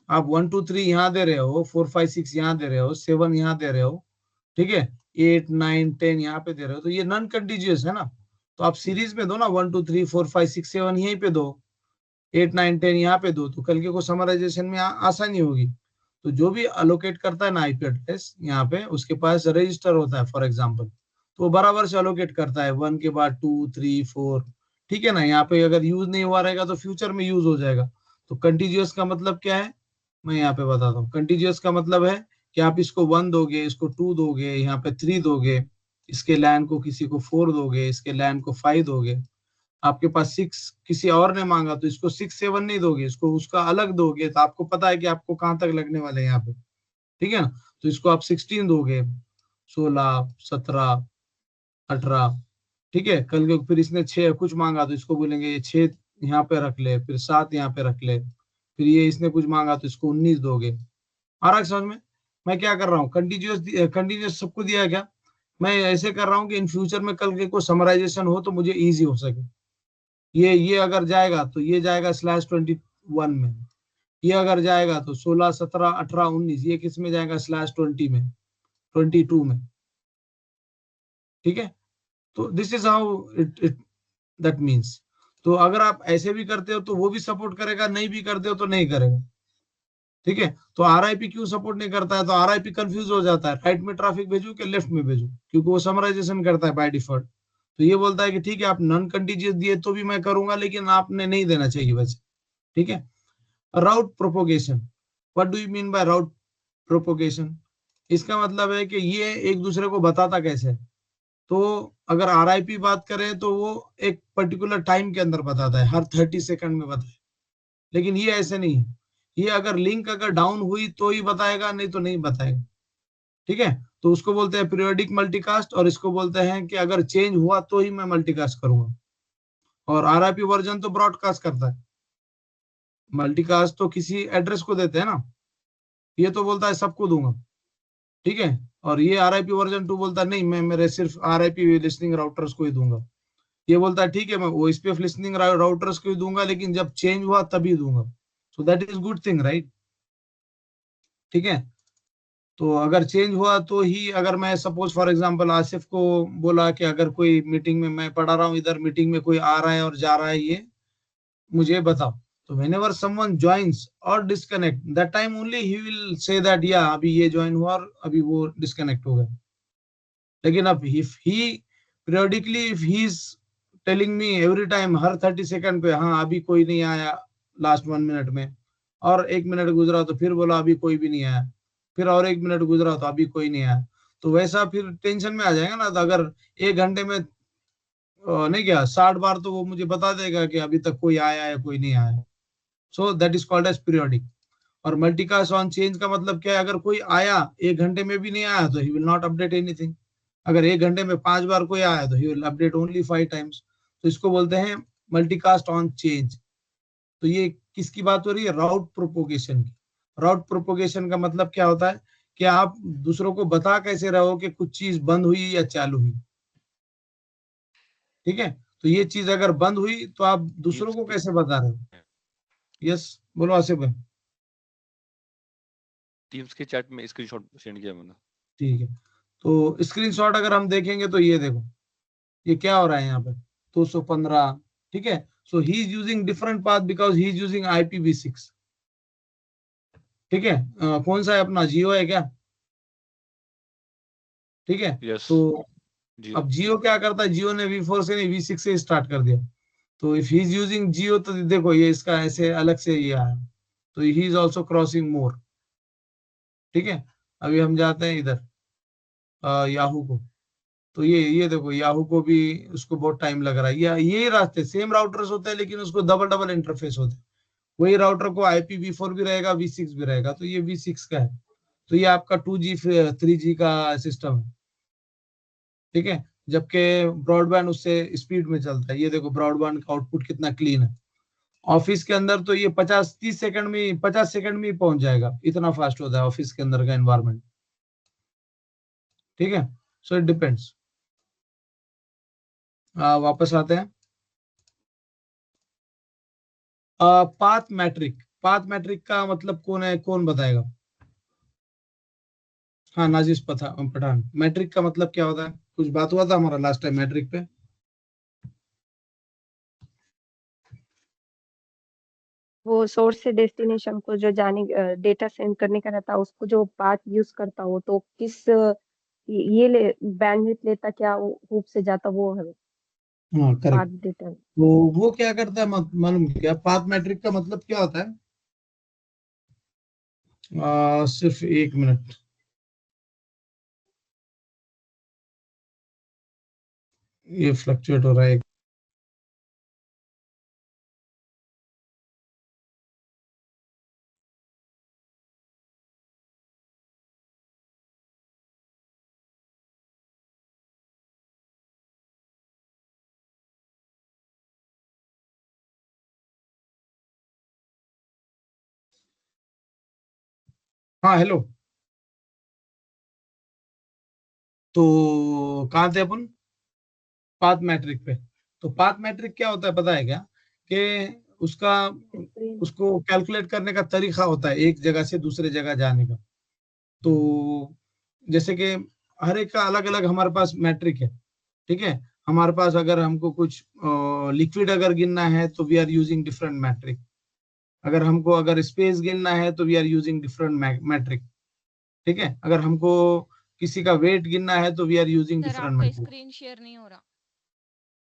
आप 1 2 3 यहाँ दे रहे हो, 4 5 6 यहाँ दे रहे हो, 7 यहाँ दे रहे हो, ठीक है, 8 9 10 यहाँ पे दे रहे हो, तो ये नॉन कंटीन्यूअस है ना। तो आप सीरीज में दो ना, 1 2 3 4 5 6 7 यहीं पे दो, 8 9 10 यहाँ पे दो, तो कल के को समराइजेशन में आसानी होगी। तो जो भी अलोकेट करता है ना आईपी एड्रेस यहाँ पे, उसके पास रजिस्टर होता है फॉर एग्जांपल, तो वो बराबर से अलोकेट करता है 1 के बाद 2 3 4, ठीक है ना। यहाँ पे अगर यूज नहीं हुआ रहेगा तो फ्यूचर में यूज हो जाएगा। तो कंटीन्यूअस का मतलब क्या है, मैं यहाँ पे बताता हूँ। कंटीन्यूअस का मतलब है कि आप इसको 1 दोगे, इसको 2 दोगे, यहाँ पे 3 दोगे, इसके लैन को किसी को 4 दोगे, इसके लैन को 5 दोगे, आपके पास 6 किसी और ने मांगा तो इसको 6 7 नहीं दोगे, इसको उसका अलग दोगे, तो आपको पता है कि आपको कहाँ तक लगने वाले हैं यहाँ पे, ठीक है ना। तो इसको आप 16 दोगे, 16 17 18, ठीक है। कल के फिर इसने 6 कुछ मांगा तो इसको बोलेंगे ये 6 यहाँ पे रख ले, फिर 7 यहाँ पे रख ले, फिर ये इसने कुछ मांगा तो इसको 19 दोगे। आ रहा है समझ में? मैं क्या कर रहा हूँ, कंटिन्यूअस कंटिन्यूअस सबको दिया है क्या, मैं ऐसे कर रहा हूँ कि इन फ्यूचर में कल के को समराइजेशन हो तो मुझे इजी हो सके। ये अगर जाएगा तो ये जाएगा /21 में, ये अगर जाएगा तो 16 17 18 19, ये किस में जाएगा /20 में, 22 में, ठीक है। तो this is how it that means. तो अगर आप ऐसे भी करते हो तो वो भी सपोर्ट करेगा, नहीं भी करते हो तो नहीं करेगा, ठीक है। तो आरआईपी क्यों सपोर्ट नहीं करता है, तो आरआईपी कंफ्यूज हो जाता है, राइट में ट्रैफिक भेजू कि लेफ्ट में भेजू, क्योंकि वो समराइजेशन करता है बाय डिफॉल्ट। तो ये बोलता है कि ठीक है आप नॉन कंटीजियस दिए तो भी मैं करूंगा, लेकिन आपने नहीं देना चाहिए वैसे, ठीक है। Route propagation, what do you mean by route propagation? इसका मतलब है कि ये एक दूसरे को बताता कैसे है। तो अगर आरआईपी बात करें तो वो एक पर्टिकुलर टाइम के अंदर बताता है, हर 30 सेकंड में बताए, लेकिन ये ऐसे नहीं है। ये अगर लिंक अगर डाउन हुई तो ही बताएगा, नहीं तो नहीं बताएगा, ठीक है। तो उसको बोलते हैं पीरियोडिक मल्टीकास्ट, और इसको बोलते हैं कि अगर चेंज हुआ तो ही मैं मल्टीकास्ट करूंगा। और आरआईपी वर्जन तो ब्रॉडकास्ट करता है, मल्टीकास्ट तो किसी एड्रेस को देते हैं ना, ये तो बोलता है सबको दूंगा, ठीक है। और ये आरआईपी वर्जन 2 बोलता है नहीं, मैं मेरे सिर्फ आरआईपी लिसनिंग राउटर्स को ही दूंगा। ये बोलता है ठीक है मैं वो ओएसपीएफ लिसनिंग राउटर्स को ही दूंगा, लेकिन जब चेंज हुआ तभी दूंगा। सो that is good thing, right, ठीक है। तो अगर चेंज हुआ तो ही, अगर मैं सपोज फॉर एग्जांपल आसिफ को बोला कि अगर कोई मीटिंग में, मैं पढ़ा रहा हूँ इधर, मीटिंग में कोई आ रहा है और जा रहा है, ये मुझे बताओ, तो whenever someone joins or disconnect, that time only he will say that yeah अभी ये ज्वाइन हुआ और अभी वो डिस्कनेक्ट हो गया। लेकिन अब if he periodically, if he is telling me every time, her 30 second पे, हाँ अभी कोई नहीं आया लास्ट 1 मिनट में, और 1 मिनट गुजरा तो फिर बोला अभी कोई भी नहीं आया, फिर और 1 मिनट गुजरा तो अभी कोई नहीं आया, तो वैसा फिर टेंशन में आ जाएगा ना। तो अगर 1 घंटे में नहीं क्या 60 बार, तो वो मुझे बता देगा कि अभी तक कोई आया है कोई नहीं आया। So that is called as periodic. और मल्टीकास्ट ऑन चेंज का मतलब क्या है, अगर कोई आया 1 घंटे में भी नहीं आया तो he will not update anything. अगर 1 घंटे में 5 बार कोई आया तो he will update only 5 times. तो इसको बोलते हैं मल्टीकास्ट ऑन चेंज। तो ये किसकी बात हो रही है, राउट प्रोपोगेशन की। राउट प्रोपोगेशन का मतलब क्या होता है कि आप दूसरों को बता कैसे रहो कि कुछ चीज बंद हुई या चालू हुई, ठीक है। तो ये चीज अगर बंद हुई तो आप दूसरों टीम्स को के कैसे बता रहे हो? यस, बोलो आसिफ भाई। टीम्स के चैट में स्क्रीनशॉट सेंड किया मैंने। ठीक है, तो स्क्रीनशॉट अगर हम देखेंगे तो ये देखो, ये क्या हो रहा है यहाँ पे 215, ठीक है। So he is using different path because he is using IPv6, ठीक है। कौन सा है अपना, जियो है क्या, ठीक है। यस तो जी। अब जियो क्या करता है, जियो ने V4 से नहीं V6 से स्टार्ट कर दिया। तो इफ ही इज यूजिंग जियो तो देखो ये इसका ऐसे अलग से ये आया, तो ही इज ऑल्सो क्रॉसिंग मोर, ठीक है। अभी हम जाते हैं इधर याहू को, तो ये देखो याहू को भी, उसको बहुत टाइम लग रहा है। ये रास्ते सेम राउटर्स होते हैं लेकिन उसको डबल डबल इंटरफेस होते हैं। वही राउटर को IPv4 भी रहेगा, V6 भी रहेगा, तो ये V6 का है। तो ये आपका 2G 3G का सिस्टम है, ठीक है। जबकि ब्रॉडबैंड उससे स्पीड में चलता है। ये देखो ब्रॉडबैंड का आउटपुट कितना क्लीन है। ऑफिस के अंदर तो ये 50 सेकंड में 50 सेकंड में ही पहुंच जाएगा, इतना फास्ट होता है ऑफिस के अंदर का एनवायरमेंट, ठीक है। So it depends. वापस आते हैं। पाथ मैट्रिक, पाथ मैट्रिक का मतलब कौन है, कौन बताएगा? हाँ नाजिश पठान, मैट्रिक का मतलब क्या होता है? कुछ बात हुआ था हमारा लास्ट टाइम मैट्रिक पे। वो सोर्स से डेस्टिनेशन को जो जाने डेटा सेंड करने का रहता है उसको जो पाथ यूज करता हो तो किस ये ले बैंडविड्थ लेता क्या हुप से जाता वो है हाँ पाथ करेक्ट। डेटा। तो वो क्या करता है मालूम क्या? पाथ मैट्रिक का मतलब क्या होता है? सिर्फ 1 मिनट, ये फ्लक्चुएट हो रहा है। हाँ हेलो। तो कहाँ थे अपन? पाथ मैट्रिक पे। तो पाथ मैट्रिक क्या होता है पता है क्या? कि उसका, उसको कैलकुलेट करने का तरीका होता है एक जगह से दूसरे जगह जाने का। तो जैसे कि हर एक का अलग अलग हमारे पास मैट्रिक है, ठीक है। हमारे पास अगर हमको कुछ लिक्विड अगर गिनना है तो we are using different metric. अगर हमको अगर स्पेस गिनना है तो we are using different metric, ठीक है। अगर हमको किसी का वेट गिनना है तो we are using sir different आपका मैट्रिक। स्क्रीन शेयर नहीं हो रहा।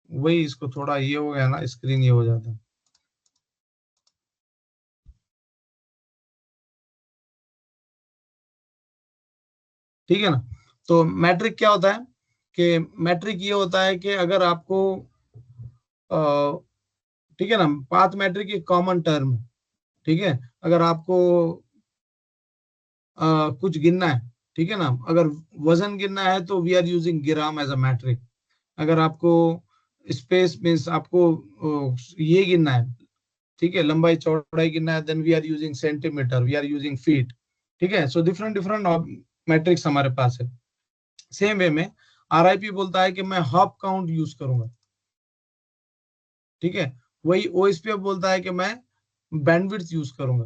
वही इसको थोड़ा ये हो गया ना, स्क्रीन ये हो जाता है। ठीक है ना। तो मैट्रिक क्या होता है? कि मैट्रिक ये होता है कि अगर आपको ठीक है ना, पाथ मैट्रिक एक कॉमन टर्म है, ठीक है। अगर आपको कुछ गिनना है, ठीक है ना, अगर वजन गिनना है तो we are using gram as a metric. अगर आपको स्पेस मीन्स आपको ये गिनना है, ठीक है, लंबाई चौड़ाई गिनना है, then we are using centimetre, we are using feet, ठीक है। सो डिफरेंट डिफरेंट मैट्रिक्स हमारे पास है। सेम वे में आरआईपी बोलता है कि मैं हॉप काउंट यूज करूंगा, ठीक है। वही ओएसपीएफ बोलता है कि मैं बैंडविड्थ यूज करूंगा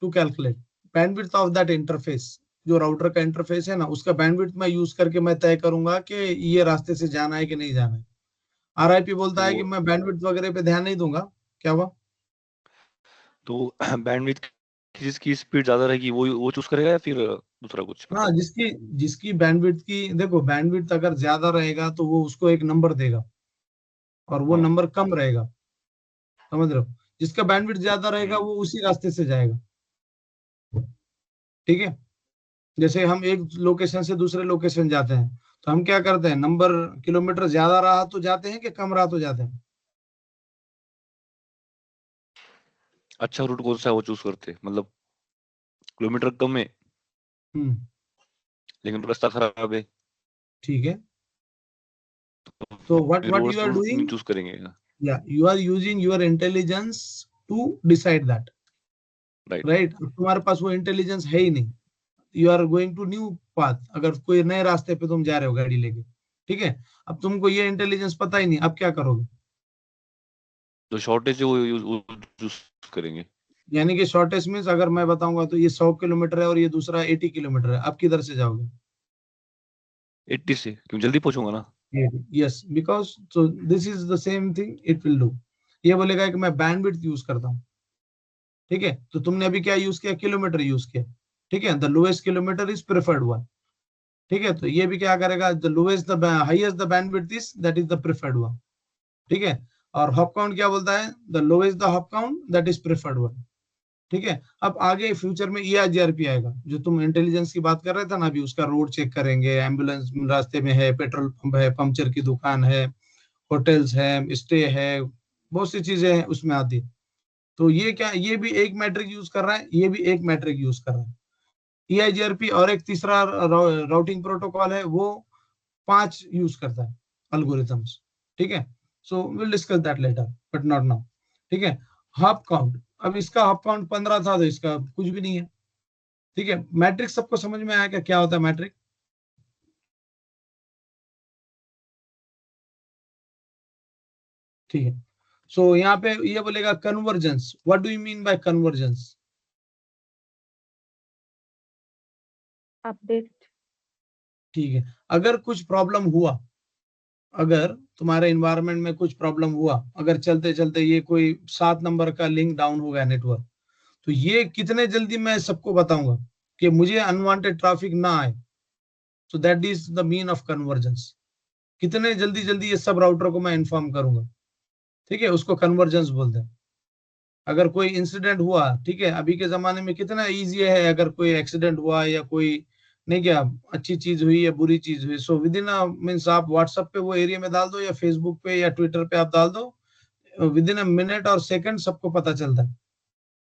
to calculate bandwidth of that interface. जो राउटर का इंटरफेस है ना, उसका बैंडविड्थ मैं यूज करके मैं तय करूंगा कि ये रास्ते से जाना है कि नहीं जाना है। आरआईपी बोलता है कि तो मैं बैंडविड्थ वगैरह पे ध्यान नहीं दूंगा। क्या हुआ? तो बैंडविड्थ जिसकी स्पीड ज्यादा रहेगी वो चूज करेगा या फिर दूसरा कुछ हाँ, मतलब? जिसकी जिसकी बैंडविड्थ की, देखो बैंडविड्थ अगर ज्यादा रहेगा तो वो उसको एक नंबर देगा, और वो हाँ। नंबर कम रहेगा, समझ रहे हो? जिसका बैंडविड्थ ज्यादा रहेगा हम्म। वो उसी रास्ते से जाएगा, ठीक है। जैसे हम एक लोकेशन से दूसरे लोकेशन जाते हैं, तो हम क्या करते हैं, नंबर किलोमीटर ज्यादा रहा तो जाते हैं कि कम रहा तो जाते हैं? अच्छा रूट कौन सा है वो चूज करते मतलब किलोमीटर कम है हम्म। लेकिन रास्ता खराब है ठीक है। तो फिर व्हाट वो यू आर रूट नहीं डूइंग, चूज करेंगे। या you are using your intelligence to decide that, right. Right. तुम्हारे पास वो इंटेलिजेंस है ही नहीं। You are going to new path, अगर कोई नए रास्ते पे तुम जा रहे हो गाड़ी लेके, ठीक है। अब तुमको ये इंटेलिजेंस पता ही नहीं, अब क्या करोगे? जो शॉर्टेज है वो चूज करेंगे। यानी कि शॉर्टेस्ट मीन्स अगर मैं बताऊंगा तो ये 100 किलोमीटर है और ये दूसरा 80 किलोमीटर है, आप किधर से जाओगे? 80 से क्यों जल्दी पहुंचूंगा ना। Yes, because so this is the same thing it will do. ये बोलेगा कि मैं बैंडविड्थ यूज करता हूँ, ठीक है। तो तुमने अभी क्या यूज किया? किलोमीटर यूज किया, ठीक है। The lowest kilometre is preferred one, ठीक है। तो ये भी क्या करेगा? The lowest the highest the bandwidth is, that is the preferred one, ठीक है। और हॉप काउंट क्या बोलता है? The lowest the hop count that is preferred one, ठीक है। अब आगे फ्यूचर में EIGRP आएगा, जो तुम इंटेलिजेंस की बात कर रहे थे ना अभी, उसका रोड चेक करेंगे, एम्बुलेंस रास्ते में है, पेट्रोल पंप है, पंक्चर की दुकान है, होटल्स है, स्टे है, बहुत सी चीजें हैं उसमें आती है। तो ये क्या, ये भी एक मैट्रिक यूज कर रहा है, ये भी एक मैट्रिक यूज कर रहा है, EIGRP। और एक तीसरा राउटिंग प्रोटोकॉल है, वो 5 यूज करता है अल्गोरिथम्स, ठीक है। So will discuss that later but not now, ठीक है। हॉप काउंट, अब इसका हॉप काउंट 15 था तो इसका कुछ भी नहीं है, ठीक है। मैट्रिक्स सबको समझ में आया क्या होता है मैट्रिक? ठीक है। सो यहाँ पे ये बोलेगा convergence. What do you mean bye convergence? Update. ठीक है, अगर कुछ प्रॉब्लम हुआ, अगर तुम्हारे इन्वायरमेंट में कुछ प्रॉब्लम हुआ, अगर चलते चलते ये कोई 7 नंबर का लिंक डाउन हो गया नेटवर्क, तो ये कितने जल्दी मैं सबको बताऊंगा कि मुझे अनवांटेड ट्रैफिक ना आए. सो that is the mean of convergence. कितने जल्दी जल्दी ये सब राउटर को मैं इन्फॉर्म करूंगा. ठीक है, उसको कन्वर्जेंस बोलते हैं. अगर कोई इंसिडेंट हुआ, ठीक है, अभी के जमाने में कितना इजी है, अगर कोई एक्सीडेंट हुआ या कोई नहीं क्या अच्छी चीज हुई या बुरी चीज हुई, सो विद इन मीन्स आप व्हाट्सएप पे वो एरिया में डाल दो या फेसबुक पे या ट्विटर पे आप डाल दो, विद इन अ मिनट और सेकंड सबको पता चलता है.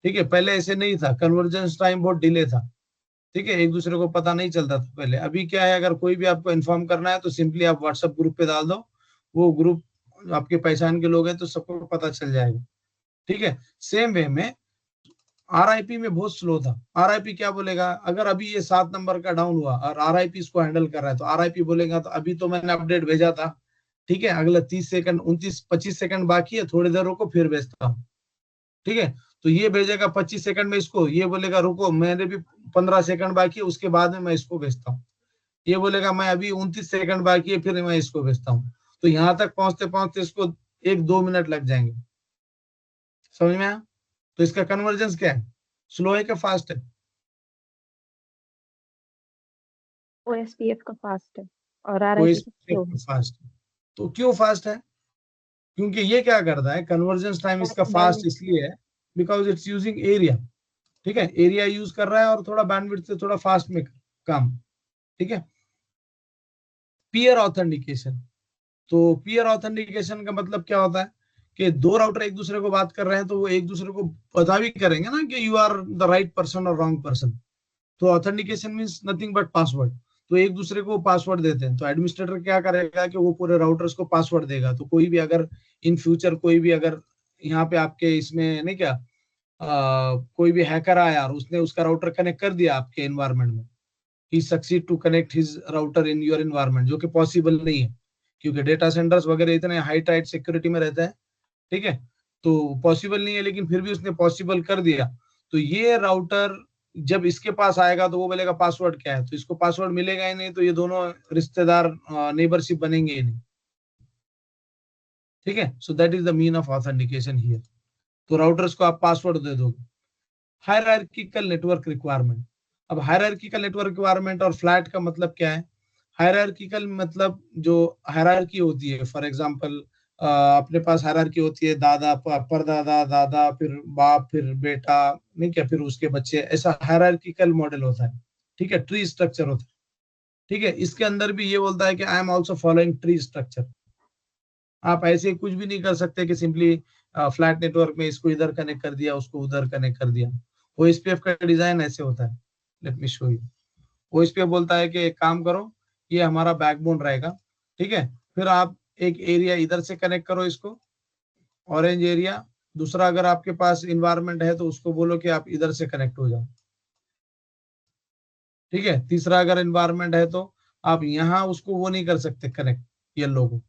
ठीक है, पहले ऐसे नहीं था, कन्वर्जेंस टाइम बहुत डिले था. ठीक है, एक दूसरे को पता नहीं चलता था पहले. अभी क्या है, अगर कोई भी आपको इन्फॉर्म करना है तो सिंपली आप व्हाट्सएप ग्रुप पे डाल दो, वो ग्रुप आपके पहचान के लोग हैं तो सबको पता चल जाएगा. ठीक है, सेम वे में आरआईपी में बहुत स्लो था. आरआईपी क्या बोलेगा, अगर अभी ये 7 नंबर का डाउन हुआ और आरआईपी इसको हैंडल कर रहा है, तो आरआईपी बोलेगा तो अभी तो मैंने अपडेट भेजा था, ठीक है, अगला 30 सेकंड 29-25 सेकंड बाकी है, थोड़ी देर रुको फिर भेजता हूँ. ठीक है, तो ये भेजेगा 25 सेकंड में इसको, ये बोलेगा रुको मैंने भी 15 सेकंड बाकी है, उसके बाद में मैं इसको भेजता हूँ. ये बोलेगा मैं अभी 29 सेकंड बाकी है, फिर मैं इसको भेजता हूँ. तो यहाँ तक पहुंचते पहुंचते इसको 1-2 मिनट लग जाएंगे. समझ में आया? तो इसका कन्वर्जेंस क्या है, स्लो है क्या फास्ट है? ओएसपीएफ का फास्ट है और आरआईपी का स्लो है. फास्ट. तो क्यों फास्ट है? क्योंकि ये क्या करता है, कन्वर्जेंस टाइम इसका फास्ट इसलिए है बिकॉज इट्स यूजिंग एरिया. ठीक है, एरिया यूज कर रहा है और थोड़ा बैंडविड्थ से थोड़ा फास्ट में काम. ठीक है, पीयर ऑथेंटिकेशन. तो पीयर ऑथेंटिकेशन का मतलब क्या होता है कि दो राउटर एक दूसरे को बात कर रहे हैं तो वो एक दूसरे को पता भी करेंगे ना कि you are the right person और रॉन्ग पर्सन. तो authentication means nothing but password. तो एक दूसरे को पासवर्ड देते हैं, तो एडमिनिस्ट्रेटर क्या करेगा कि वो पूरे राउटर्स को पासवर्ड देगा. तो कोई भी अगर इन फ्यूचर कोई भी अगर यहाँ पे आपके इसमें नहीं क्या कोई भी हैकर आया और उसने उसका राउटर कनेक्ट कर दिया आपके एनवायरनमेंट में, he succeed to connect his router in your environment, जो कि पॉसिबल नहीं है क्योंकि डेटा सेंटर्स वगैरह इतने हाई टाइट सिक्योरिटी में रहते हैं. ठीक है, तो पॉसिबल नहीं है, लेकिन फिर भी उसने पॉसिबल कर दिया. तो ये राउटर जब इसके पास आएगा तो वो बोलेगा पासवर्ड क्या है, तो इसको पासवर्ड मिलेगा ही नहीं, तो ये दोनों रिश्तेदार नेबरशिप बनेंगे ही नहीं. ठीक है, so that is the mean of authentication here. तो राउटर्स को आप पासवर्ड दे दोगे. Hierarchical network requirement. अब हायरार्किकल नेटवर्क रिक्वायरमेंट और फ्लैट का मतलब क्या है? हायरार्किकल मतलब जो हायरार्की होती है, फॉर एग्जांपल अपने पास हायरार्की होती है, दादा परदादा दादा फिर बाप फिर बेटा नहीं क्या फिर उसके बच्चे, ऐसा हायरार्किकल मॉडल होता है. ठीक है, ट्री स्ट्रक्चर होता है. ठीक है, इसके अंदर भी ये बोलता है कि I am also following tree structure. आप ऐसे कुछ भी नहीं कर सकते कि सिंपली फ्लैट नेटवर्क में इसको इधर कनेक्ट कर दिया उसको उधर कनेक्ट कर दिया. ओएसपीएफ का डिजाइन ऐसे होता है. Let me show you. OSPF बोलता है कि एक काम करो, ये हमारा बैकबोन रहेगा. ठीक है, फिर आप एक एरिया इधर से कनेक्ट करो इसको, ऑरेंज एरिया. दूसरा अगर आपके पास इन्वायरमेंट है तो उसको बोलो कि आप इधर से कनेक्ट हो जाओ. ठीक है, तीसरा अगर इन्वायरमेंट है तो आप यहाँ उसको वो नहीं कर सकते कनेक्ट, येलो को.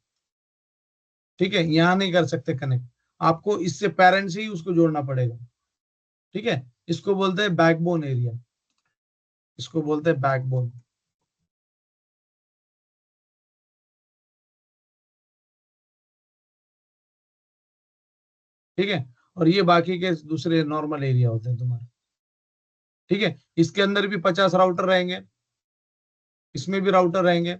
ठीक है, यहाँ नहीं कर सकते कनेक्ट, आपको इससे पेरेंट से ही उसको जोड़ना पड़ेगा. ठीक है, इसको बोलते हैं बैकबोन एरिया, इसको बोलते हैं बैकबोन. ठीक है, और ये बाकी के दूसरे नॉर्मल एरिया होते हैं तुम्हारे. ठीक है, इसके अंदर भी 50 राउटर रहेंगे, इसमें भी राउटर रहेंगे.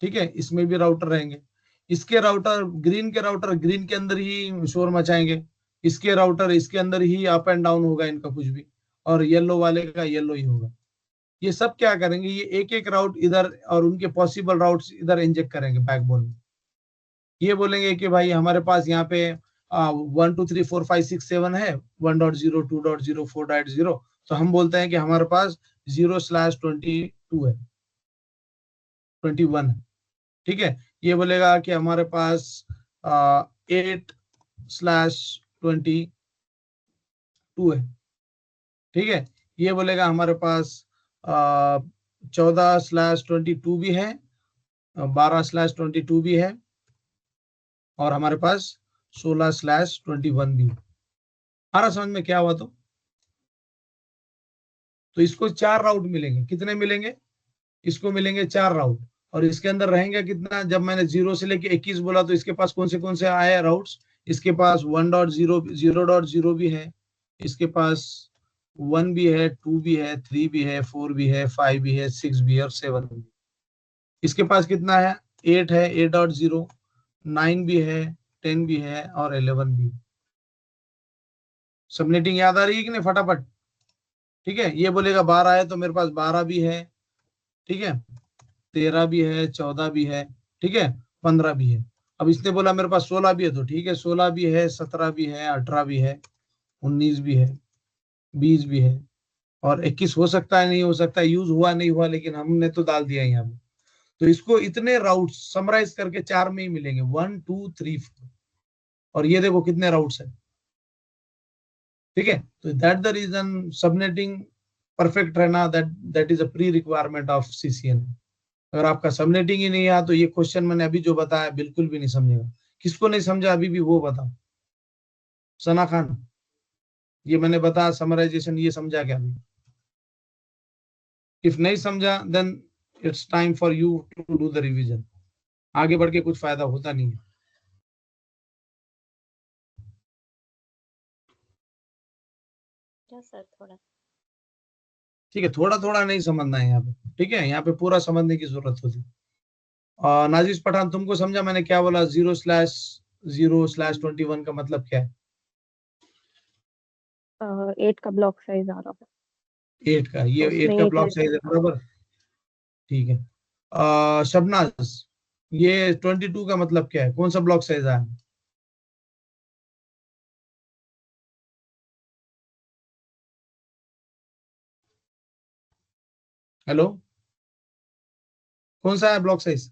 ठीक है, इसमें भी राउटर रहेंगे. इसके राउटर ग्रीन के अंदर ही शोर मचाएंगे, इसके राउटर इसके अंदर ही अप एंड डाउन होगा इनका कुछ भी, और येलो वाले का येलो ही होगा. ये सब क्या करेंगे, ये एक एक राउट इधर और उनके पॉसिबल राउट्स इधर इंजेक्ट करेंगे बैकबोन में. ये बोलेंगे कि भाई हमारे पास यहाँ पे 1 2 3 4 5 6 7 है, 1.0 2.0 4.0. तो हम बोलते हैं कि हमारे पास 0/22 है, 21 है. ठीक है, ये बोलेगा कि हमारे पास 8/22 है. ठीक है, ये बोलेगा हमारे पास 14/22 भी है, 12/22 भी है, और हमारे पास 16/21 भी। आ रहा समझ में क्या हुआ? तो इसको 4 राउट मिलेंगे। कितने मिलेंगे? इसको मिलेंगे 4 राउट। और इसके अंदर रहेंगे कितना? जब मैंने 0 से लेके 21 बोला तो इसके पास कौन से आए राउट्स? इसके पास 1.0 0.0 भी है, इसके पास 1 भी है, 2 भी है, 3 भी है, 4 भी है, 5 भी है, 6 भी है और 7 भी। इसके पास कितना है? 8 है, 8.0, 9 भी है, 10 भी है और 11 भी। सबनेटिंग याद आ रही है कि नहीं? फटाफट। ठीक है, ये बोलेगा 12 है तो मेरे पास 12 भी है, ठीक है, 13 भी है, 14 भी है, ठीक है, 15 भी है। अब इसने बोला मेरे पास 16 भी है, तो ठीक है, 16 भी है, 17 भी है, 18 भी है, 19 भी है, 20 भी है और 21 हो सकता है, नहीं हो सकता है, यूज हुआ नहीं हुआ, लेकिन हमने तो डाल दिया यहाँ पे। तो इसको इतने राउट समराइज करके 4 में ही मिलेंगे, 1 2 3 4। और ये देखो कितने राउट्स है। ठीक है, तो that the reason subnetting perfect रहना, that is a pre requirement of CCN. अगर आपका सबनेटिंग ही नहीं आया तो ये क्वेश्चन मैंने अभी जो बताया बिल्कुल भी नहीं समझेगा। किसको नहीं समझा अभी भी वो बताओ? सना खान, ये मैंने बताया समराइजेशन, ये समझा क्या अभी? इफ नहीं समझा then it's time for you to do the revision. आगे बढ़ के कुछ फायदा होता नहीं है। सर थोड़ा ठीक है, थोड़ा थोड़ा नहीं समझना है यहाँ पे, ठीक है, यहाँ पे पूरा समझने की जरूरत होती है। नाजिश पठान, तुमको समझा मैंने क्या बोला? 0/0/21 का मतलब क्या है? 8 का ब्लॉक साइज आ रहा है, 8 का, ये 8 उसमें का 8 ब्लॉक साइज है, बराबर। ठीक है, शबनाज, ये 22 का मतलब क्या है? कौन सा ब्लॉक साइज है? हेलो, कौन सा है ब्लॉक साइज?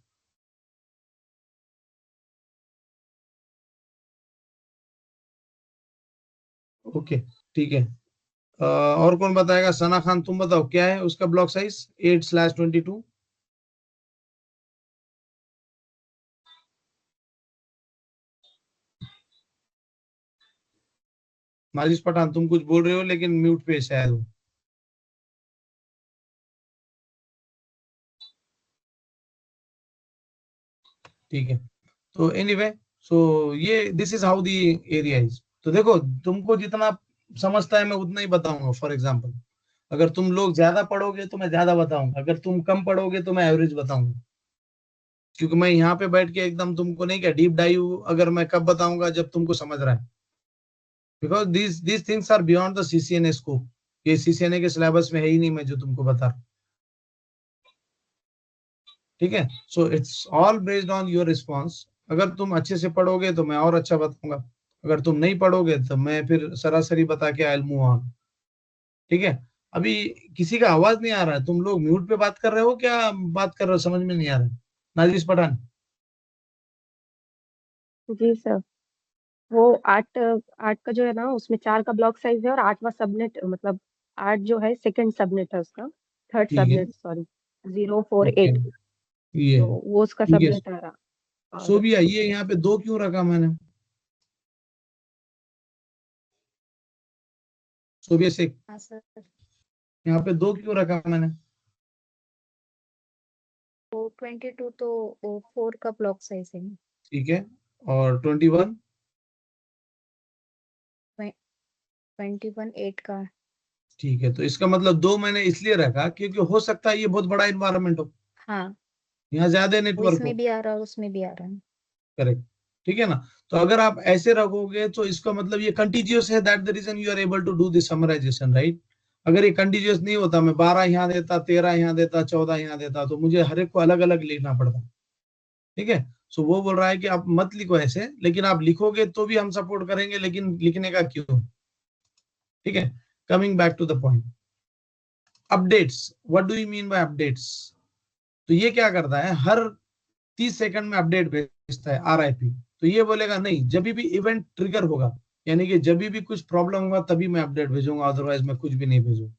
ओके, ठीक है। और कौन बताएगा? सना खान तुम बताओ क्या है उसका ब्लॉक साइज 8/22? नाजिश पठान, तुम कुछ बोल रहे हो लेकिन म्यूट पे शायद हो। ठीक है, तो एनीवे, सो ये this is how the area is. तो देखो, तुमको जितना समझता है मैं उतना ही बताऊंगा। फॉर एग्जांपल, अगर तुम लोग ज्यादा पढ़ोगे तो मैं ज्यादा बताऊंगा, अगर तुम कम पढ़ोगे तो मैं एवरेज बताऊंगा। क्योंकि मैं यहाँ पे बैठ के एकदम तुमको नहीं क्या डीप डाइव, अगर मैं कब बताऊंगा? जब तुमको समझ रहा है। Because these things are beyond the CCNA scope. ये सीसीएनए के सिलेबस में है ही नहीं, मैं जो तुमको बता रहा हूँ। ठीक है, so it's all based on your response. अगर तुम अच्छे से पढ़ोगे तो मैं और अच्छा बताऊंगा, अगर तुम नहीं पढ़ोगे तो मैं फिर सरासरी बता के आई विल मूव ऑन। ठीक है, अभी किसी का आवाज नहीं आ रहा है, तुम लोग म्यूट पे बात कर रहे हो क्या? बात कर रहे हो, समझ में नहीं आ रहा है। नाजिश पठान, जी सर। वो 8 का जो है ना, उसमें 4 का ब्लॉक साइज है और 8वां सबनेट, मतलब 8 जो है सेकंड सबनेट है उसका, थर्ड ठीक है, सबनेट सॉरी, 048। ओके, ये तो है, वो उसका ठीक है। सबनेट आ रहा। और सोबिया, ये यहाँ पे 2 क्यों रखा मैंने? सोबिया से हाँ सर। यहाँ पे 2 क्यों रखा मैंने? वो 22 तो 4 का ब्लॉक साइज है। ठीक है, और 21? 21 8 का। ठीक है, तो इसका मतलब 2 मैंने इसलिए रखा क्योंकि हो सकता है ये बहुत बड़ा इन्वायरमेंट हो, हाँ, यहाँ ज्यादा वो नेटवर्क इसमें हो। भी आ रहा है और उसमें भी आ रहा है। करेक्ट, ठीक है ना? तो अगर आप ऐसे रखोगे तो इसका मतलब ये कंटिन्यूअस है, that the reason you are able to do this summarization, right? अगर ये कंटिन्यूअस नहीं होता, मैं 12 यहाँ देता, 13 यहाँ देता, 14 यहाँ देता, तो मुझे हर एक को अलग अलग लिखना पड़ता। ठीक है, सो वो बोल रहा है कि आप मत लिखो ऐसे, लेकिन आप लिखोगे तो भी हम सपोर्ट करेंगे, लेकिन लिखने का क्यों? ठीक है, coming back to the point, updates. What do you mean by updates? तो ये क्या करता है, हर 30 सेकंड में अपडेट भेजता है, RIP। तो ये बोलेगा नहीं, जब भी इवेंट ट्रिगर होगा, यानी कि जब भी कुछ प्रॉब्लम होगा तभी मैं अपडेट भेजूंगा, अदरवाइज मैं कुछ भी नहीं भेजूंगा।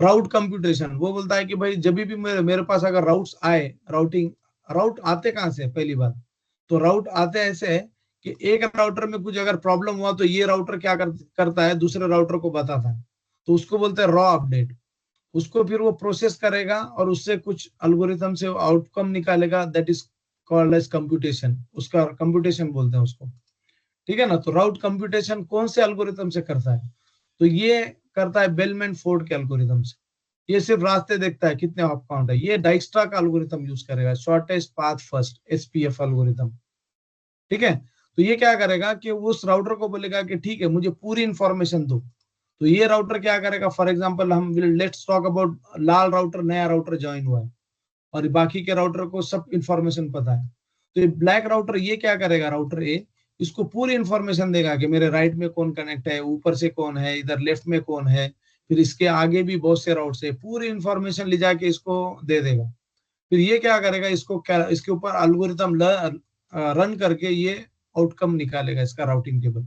राउट कंप्यूटेशन, वो बोलता है कि भाई जब भी मेरे पास अगर राउट्स आए, राउट आते कहां से? पहली बात तो राउट आते ऐसे है कि एक राउटर में कुछ अगर प्रॉब्लम हुआ तो ये राउटर क्या करता है, दूसरे राउटर को बताता है, तो उसको बोलते हैं रॉ अपडेट। उसको फिर वो प्रोसेस करेगा और उससे कुछ एल्गोरिथम से आउटकम निकालेगा, that is called as computation, उसका कंप्यूटेशन बोलते हैं उसको, ठीक है ना। तो राउट कंप्यूटेशन कौन से एल्गोरिथम से करता है, तो ये करता है बेलमैन फोर्ड के एल्गोरिथम से। ये सिर्फ रास्ते देखता है कितने हॉप काउंट है, ये डाइक्स्ट्रा का एल्गोरिथम यूज करेगा, shortest path first, SPF algorithm, ठीक है। तो ये क्या करेगा कि उस राउटर को बोलेगा कि ठीक है मुझे पूरी इंफॉर्मेशन दो। तो ये राउटर क्या करेगा, फॉर एग्जांपल हम let's talk about Lal router, नया राउटर ज्वाइन हुआ है और बाकी के राउटर को सब इंफॉर्मेशन पता है। तो ये ब्लैक राउटर ये क्या करेगा, राउटर ए इसको पूरी इंफॉर्मेशन देगा कि मेरे राइट में कौन कनेक्ट है, ऊपर से कौन है, इधर लेफ्ट में कौन है, फिर इसके आगे भी बहुत से राउट से पूरी इंफॉर्मेशन ले जाके इसको दे देगा। फिर ये क्या करेगा, इसको इसके ऊपर एल्गोरिथम रन करके ये आउटकम निकालेगा, इसका राउटिंग टेबल।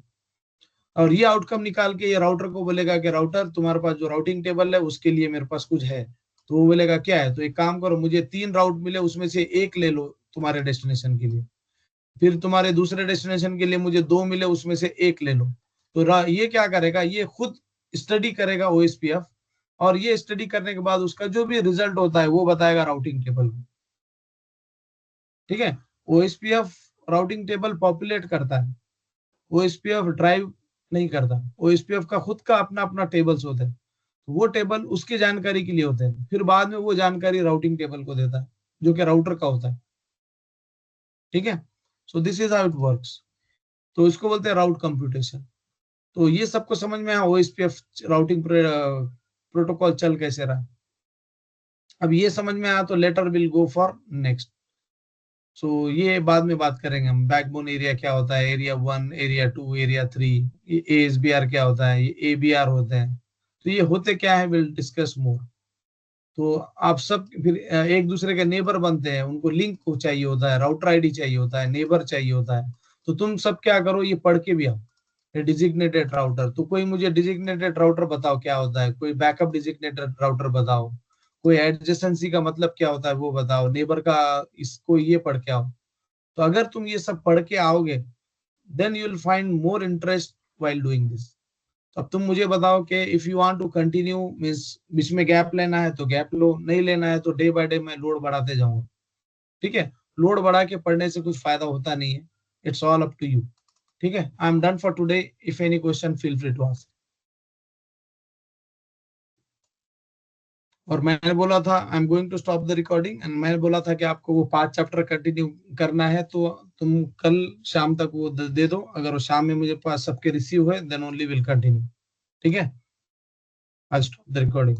और ये आउटकम निकाल के ये राउटर को बोलेगा कि राउटर तुम्हारे पास जो राउटिंग टेबल है उसके लिए मेरे पास कुछ है। तो वो बोलेगा क्या है, तो एक काम करो मुझे 3 राउट मिले उसमें से एक ले लो तुम्हारे डेस्टिनेशन के लिए, फिर तुम्हारे दूसरे डेस्टिनेशन के लिए मुझे 2 मिले उसमें से एक ले लो। तो ये क्या करेगा, ये खुद स्टडी करेगा ओएसपीएफ, और ये स्टडी करने के बाद उसका जो भी रिजल्ट होता है वो बताएगा राउटिंग टेबल में, ठीक है। ओएसपीएफ राउटिंग टेबल पॉपुलेट करता है, ओएसपीएफ ड्राइव नहीं करता। ओएसपीएफ का खुद का अपना अपना टेबल्स होते हैं, तो वो टेबल उसकी जानकारी के लिए होते हैं, फिर बाद में वो जानकारी राउटिंग टेबल को देता है जो कि राउटर का होता है, ठीक है। So this is how it works. तो इसको बोलते हैं राउट कंप्यूटेशन। तो ये सबको समझ में आया ओएसपीएफ राउटिंग प्रोटोकॉल चल कैसे रहा। अब ये समझ में आया तो later will go for next. So ये बाद में बात करेंगे हम, बैकबोन एरिया क्या होता है, एरिया 1, एरिया 2, एरिया 3, ये एएसबीआर क्या होता है, ये एबीआर होते हैं, तो ये होते क्या है, विल डिस्कस मोर। तो आप सब फिर एक दूसरे के नेबर बनते हैं, उनको लिंक को चाहिए होता है, राउटर आईडी चाहिए होता है, नेबर चाहिए होता है। तो तुम सब क्या करो, ये पढ़ के भी आओ डिजिग्नेटेड राउटर। तो कोई मुझे डिजिग्नेटेड राउटर बताओ क्या होता है, कोई बैकअप डिजिग्नेटेड राउटर बताओ, कोई एडजेसेंसी का मतलब क्या होता है वो बताओ, नेबर का इसको ये पढ़ के आओ। तो अगर तुम ये सब पढ़ के आओगे then you will find more interest while doing this. तो अब तुम मुझे बताओ कि if you want to continue means बीच में गैप लेना है तो गैप लो, नहीं लेना है तो डे बाय डे मैं लोड बढ़ाते जाऊंगा, ठीक है। लोड बढ़ा के पढ़ने से कुछ फायदा होता नहीं है, it's all up to you, ठीक है। I am done for today, if any question feel free to ask. और मैंने बोला था I am going to stop the recording, and मैंने बोला था कि आपको वो 5 चैप्टर कंटिन्यू करना है, तो तुम कल शाम तक वो दे दो। अगर वो शाम में मुझे पास सबके रिसीव हुए देन ओनली विल कंटिन्यू, ठीक है। I stop the recording.